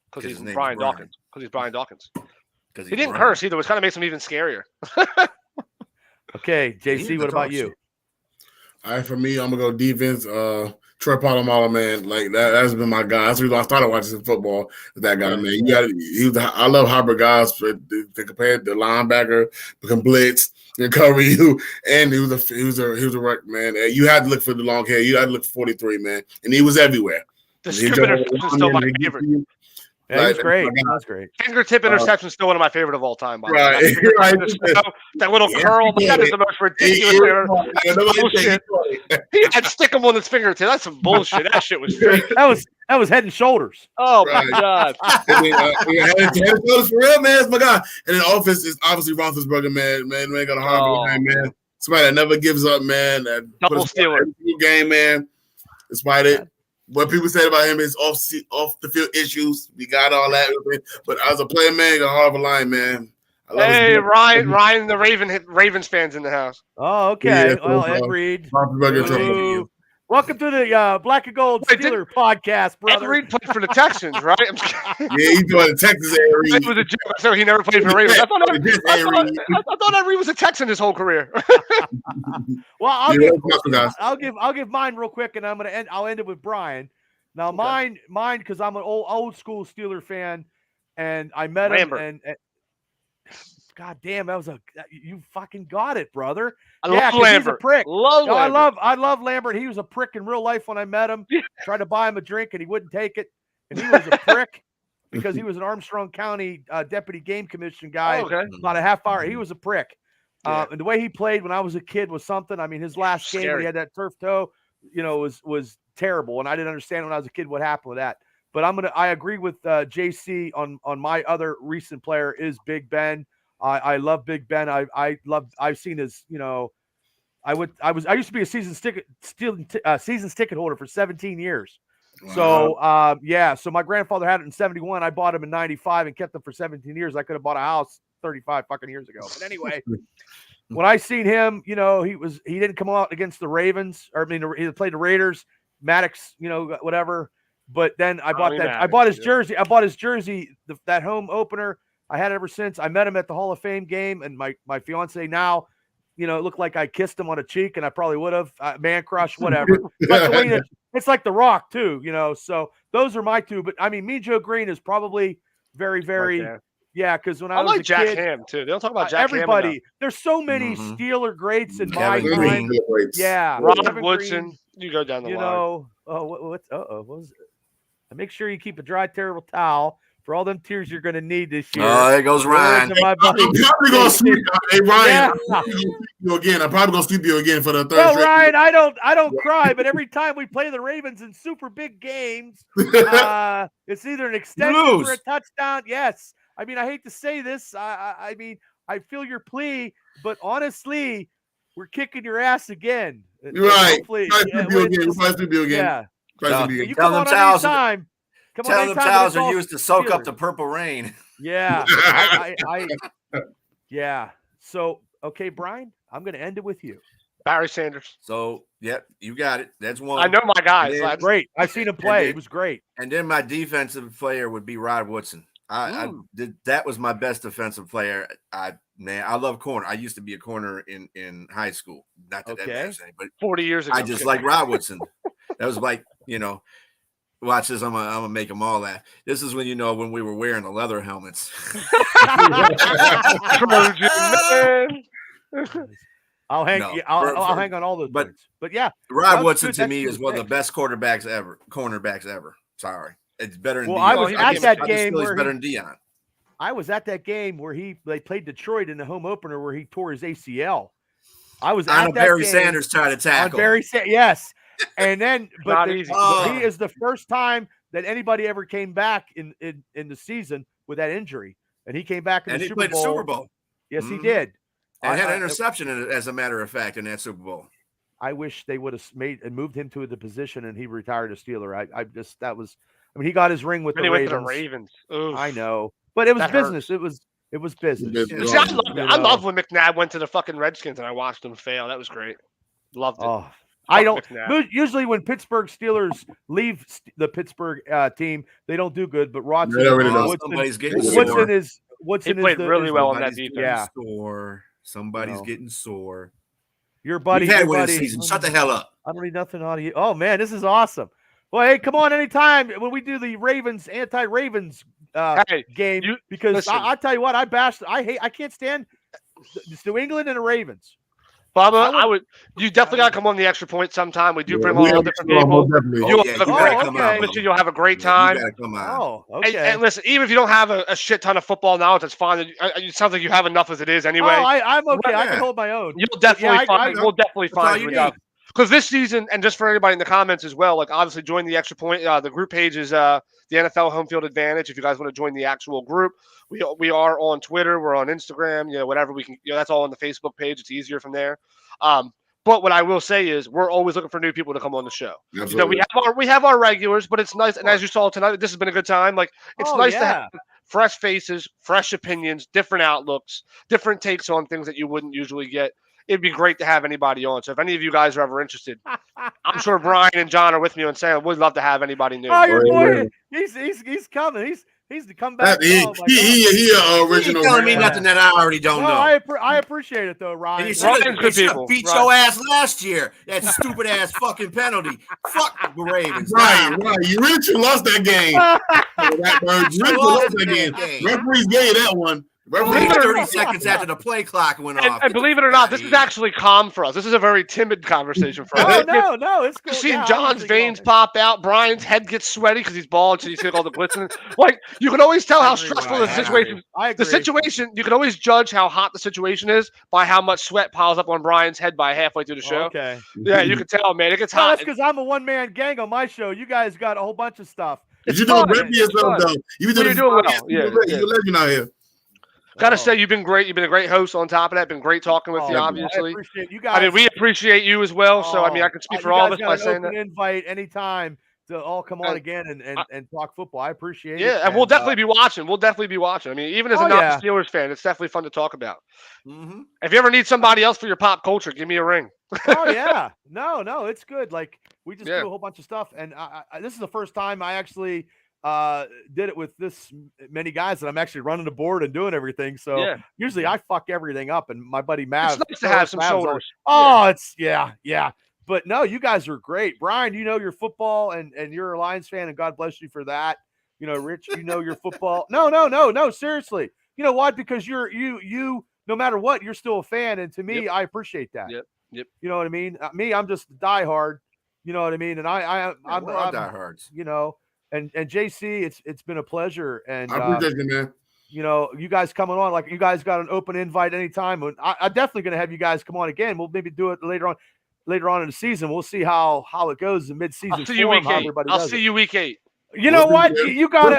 Because he's his name's Brian Brian. Dawkins. Because he's Brian Dawkins. Because He didn't curse either, which kind of makes him even scarier. Okay, JC, He's what the about dog you? shit. All right, for me, I'm gonna go defense. Troy Polamalu, man, like that's been my guy. That's the reason I started watching football. That guy, man, I love hybrid guys. They compared the linebacker, who can blitz and cover you, and he was a wreck, man. You had to look for the long hair. You had to look for 43, man, and he was everywhere. The strip interception is still my favorite. Yeah, he was great. He was great. Fingertip interception is still one of my favorite of all time. By the way. Right. That little curl, that is the most ridiculous bullshit. He had stick him on his fingertip. That's some bullshit. That shit was fake. That was Head and Shoulders. Oh my god. And then, for real, man. It's my guy. And then offense is obviously Roethlisberger, man. Man got a hard line, man. Somebody that never gives up, man. That Double stealer game, man. Despite it. What people said about him is off the field issues. We got all that, but as a player, man, got a hard of a line, man. Hey, Ryan, the Ravens fans in the house. Oh, okay. Yeah, well, Ed Reed. Welcome to the Black and Gold Steeler podcast, brother. Ed Reed played for the Texans, right? Yeah, he's doing the Texas Ed Reed. It was a joke. So he never played for the Ravens. I thought Ed Reed was a Texan his whole career. Well, I'll give mine real quick, and I'll end it with Brian. Now, mine, because I'm an old school Steeler fan, and I met him, and God damn, you fucking got it, brother. I love Lambert. He's a prick. Lambert. I love Lambert. He was a prick in real life when I met him. Tried to buy him a drink, and he wouldn't take it. And he was a prick because he was an Armstrong County deputy game commission guy. About a half hour. He was a prick. And the way he played when I was a kid was something. I mean, his last game when he had that turf toe, was terrible. And I didn't understand when I was a kid what happened with that. But I agree with JC on my other recent player is Big Ben. I love Big Ben. I've seen his, I used to be a season ticket holder for 17 years. Wow. So, so my grandfather had it in 71. I bought him in 95 and kept him for 17 years. I could have bought a house 35 fucking years ago. But anyway, when I seen him, he didn't come out against the Ravens, he played the Raiders, Maddox, whatever. But then I bought his jersey. I bought his jersey, that home opener. I had it ever since. I met him at the Hall of Fame game, and my fiance now, it looked like I kissed him on a cheek, and I probably would have. Man crush, whatever. But the way it's like The Rock too, So those are my two. But I mean, Mean Joe Green is probably very, very, because when I was like a Jack kid, Ham too. They don't talk about Jack everybody. Ham There's so many Steeler greats in my Kevin time. Green. Yeah, Rod Woodson. You go down the line. What was it? Make sure you keep a dry, terrible towel for all them tears you're going to need this year. Oh, there goes Ryan. I'm probably going to sweep you. Hey, Ryan, I'm probably going to sweep you again for the third. Well, Ryan, I don't cry, but every time we play the Ravens in super big games, it's either an extension or a touchdown. Yes. I mean, I hate to say this. I mean, I feel your plea, but honestly, we're kicking your ass again. You're right. Hopefully, yeah. You tell them towels. Tell them towels are used to soak up the purple rain. Yeah. Yeah. So, okay, Brian, I'm going to end it with you. Barry Sanders. So, yep, you got it. That's one. I know my guys. Great. I've seen him play. It was great. And then my defensive player would be Rod Woodson. That was my best defensive player. I love corner. I used to be a corner in high school. Not that that matters, but 40 years ago. I just like Rod Woodson. That was like, watch this. I'm gonna make them all laugh. This is when when we were wearing the leather helmets. I'll hang on all those words. But yeah, Rod Woodson to me is one of the best cornerbacks ever. Sorry, it's better than. Well, I was at that game where better than Dion. I was at that game where they played Detroit in the home opener where he tore his ACL. I was at that Barry game. Sanders tried to tackle. Yes, and then but he easy. is the first time that anybody ever came back in the season with that injury, and he came back in the Super Bowl. The Super Bowl. Yes, he did. And had an interception, as a matter of fact, in that Super Bowl. I wish they would have moved him to the position and he retired a Steeler. He got his ring with the Ravens. Went to the Ravens. Oof. I know, but it was business. Hurts. It was business. See, I love when McNabb went to the fucking Redskins and I watched him fail. That was great. Loved it. Oh, I don't. Usually, when Pittsburgh Steelers leave the Pittsburgh team, they don't do good. But Woodson played really well on that defense. Yeah. Somebody's getting sore. Your buddy. We've had winning season. Shut the hell up. I don't need nothing out of you. Oh man, this is awesome. Well, hey, come on anytime when we do the Ravens anti-Ravens game because I tell you what, I can't stand New England and the Ravens. Bubba, you definitely got to come on the extra point sometime. We do bring all different people. You'll have a great time. You come on. Oh, okay. And listen, even if you don't have a shit ton of football knowledge, that's fine. It sounds like you have enough as it is anyway. Oh, I'm okay. Yeah. I can hold my own. You'll definitely find. We'll definitely find you. Because this season, and just for everybody in the comments as well, like obviously join the extra point. The group page is the NFL Home Field Advantage. If you guys want to join the actual group, we are on Twitter, we're on Instagram, whatever we can. That's all on the Facebook page. It's easier from there. But what I will say is, we're always looking for new people to come on the show. Absolutely. We have our regulars, but it's nice. And as you saw tonight, this has been a good time. Like it's nice to have fresh faces, fresh opinions, different outlooks, different takes on things that you wouldn't usually get. It'd be great to have anybody on. So if any of you guys are ever interested, I'm sure Brian and John are with me on saying we'd love to have anybody new. Oh, your boy, he's coming. He's to come back. He original. He's telling me nothing that I already don't know. I appreciate it though, Ryan. And you should beat your ass last year. That stupid ass fucking penalty. Fuck the Ravens. Right. You really should have lost that game. Referees gave that one. 30 seconds after the play clock went off. And believe it or not, this is actually calm for us. This is a very timid conversation for us. No, it's cool. Seeing John's veins pop out, Brian's head gets sweaty because he's bald, so you see all the glistening. Like you can always tell how stressful the situation. The situation, you can always judge how hot the situation is by how much sweat piles up on Brian's head by halfway through the show. Okay. Yeah, you can tell, man. It gets hot. That's because I'm a one-man gang on my show. You guys got a whole bunch of stuff. You're doing great for yourself, though. You're doing well. You're a legend out here. Gotta say, you've been great. You've been a great host on top of that. Been great talking with you, obviously. I appreciate you guys. We appreciate you as well. So, I can speak for all of us by saying that. Invite anytime to all come on again and talk football. I appreciate it. Yeah, and we'll definitely be watching. Even as a non-Steelers fan, it's definitely fun to talk about. Mm-hmm. If you ever need somebody else for your pop culture, give me a ring. Oh, yeah. No, it's good. Like, we just do a whole bunch of stuff. And this is the first time I actually – did it with this many guys that I'm actually running the board and doing everything. So usually I fuck everything up, and my buddy Mav. It's nice to have some shoulders. It's But no, you guys are great. Brian, your football and you're a Lions fan, and God bless you for that. Rich, your football. No, seriously. You know what? Because you no matter what, you're still a fan, and to me, I appreciate that. Yep. You know what I mean? Me, I'm just diehard. You know what I mean? And I'm diehards. And JC, it's been a pleasure. And I appreciate you, man. You guys coming on, like you guys got an open invite anytime. I'm definitely going to have you guys come on again. We'll maybe do it later on in the season. We'll see how it goes in mid-season. I'll see you week 8. I'll see you week 8. You know what? You got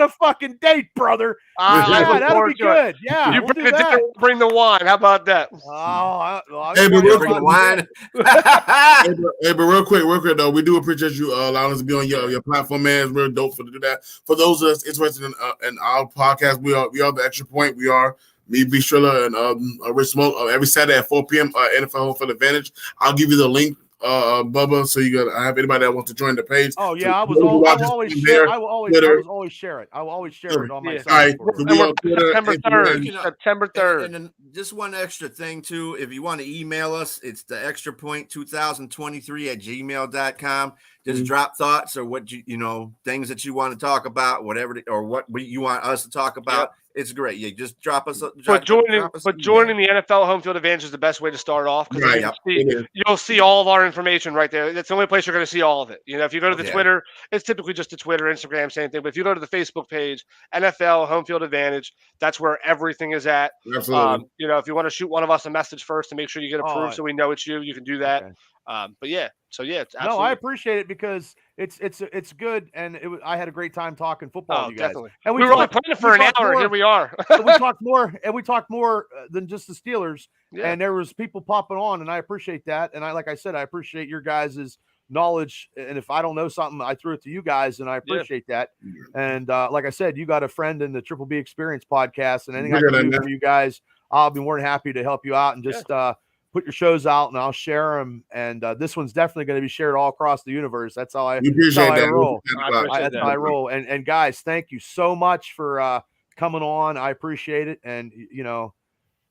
a fucking date, brother. That'll be good. Yeah, you bring the wine. How about that? Hey, but real quick though, we do appreciate you allowing us to be on your platform, man. It's really dope to do that. For those of us interested in our podcast, we are the Extra Point. We are me, B. Shriller, and Rich Smoke every Saturday at 4 p.m. NFL Home Field Advantage. I'll give you the link Bubba. So I have anybody that wants to join the page. Oh yeah, I so will always share it. I will always share it. I will always share it on my site. September 3rd. September 3rd. And then just one extra thing too. If you want to email us, it's the extrapoint2023@gmail.com. Just drop thoughts or what things that you want to talk about, whatever, or what you want us to talk about. Yep. It's great. Yeah, just drop us. Joining the NFL Home Field Advantage is the best way to start off because you'll see all of our information right there. That's the only place you're going to see all of it. If you go to the Twitter, it's typically just the Twitter, Instagram, same thing. But if you go to the Facebook page, NFL Home Field Advantage, that's where everything is at. Absolutely. If you want to shoot one of us a message first to make sure you get approved so we know it's you can do that. Okay. But yeah, so yeah, it's absolutely. No, I appreciate it because it's good, and I had a great time talking football with you guys. Definitely. And we were only planning for an hour. Here we are. we talked more than just the Steelers. Yeah. And there was people popping on, and I appreciate that. And like I said, I appreciate your guys' knowledge. And if I don't know something, I threw it to you guys, and I appreciate that. And like I said, you got a friend in the Triple B Experience podcast, and anything I can do for you guys, I'll be more than happy to help you out and just put your shows out, and I'll share them. And this one's definitely going to be shared all across the universe. That's how I roll. That's how I roll. And guys, thank you so much for coming on. I appreciate it. And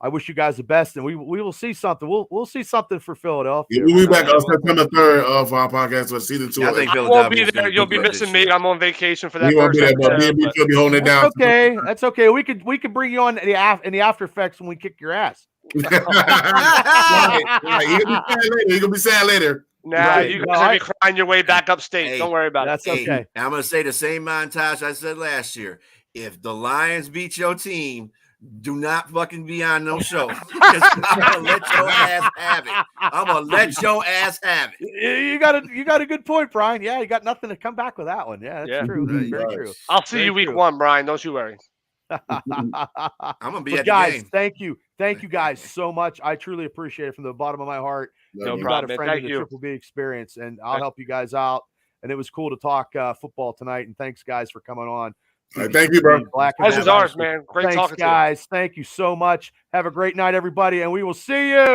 I wish you guys the best. And we will see something. We'll see something for Philadelphia. We'll be back on September 3rd for our podcast for season 2. I won't be there. You'll be missing me. I'm on vacation for that. We won't be there, but we'll be holding it down. Okay, that's okay. We could bring you on in the after effects when we kick your ass. You're gonna be sad later. Nah, you're gonna be crying your way back upstate. Hey, don't worry about it. That's okay. I'm gonna say the same montage I said last year. If the Lions beat your team, do not fucking be on no show. I'm gonna let your ass have it. I'm gonna let your ass have it. You got a good point, Brian. Yeah, you got nothing to come back with that one. Yeah, that's true. Very true. I'll see you week 1, Brian. Don't you worry. I'm gonna be at guys, the game. Thank you guys so much. I truly appreciate it from the bottom of my heart. No you problem. Got a friend in the Triple B Experience, and I'll help you guys out. And it was cool to talk football tonight. And thanks, guys, for coming on. All right, thank you, bro. This is ours, man. Great talking to you. Guys. Thank you so much. Have a great night, everybody, and we will see you.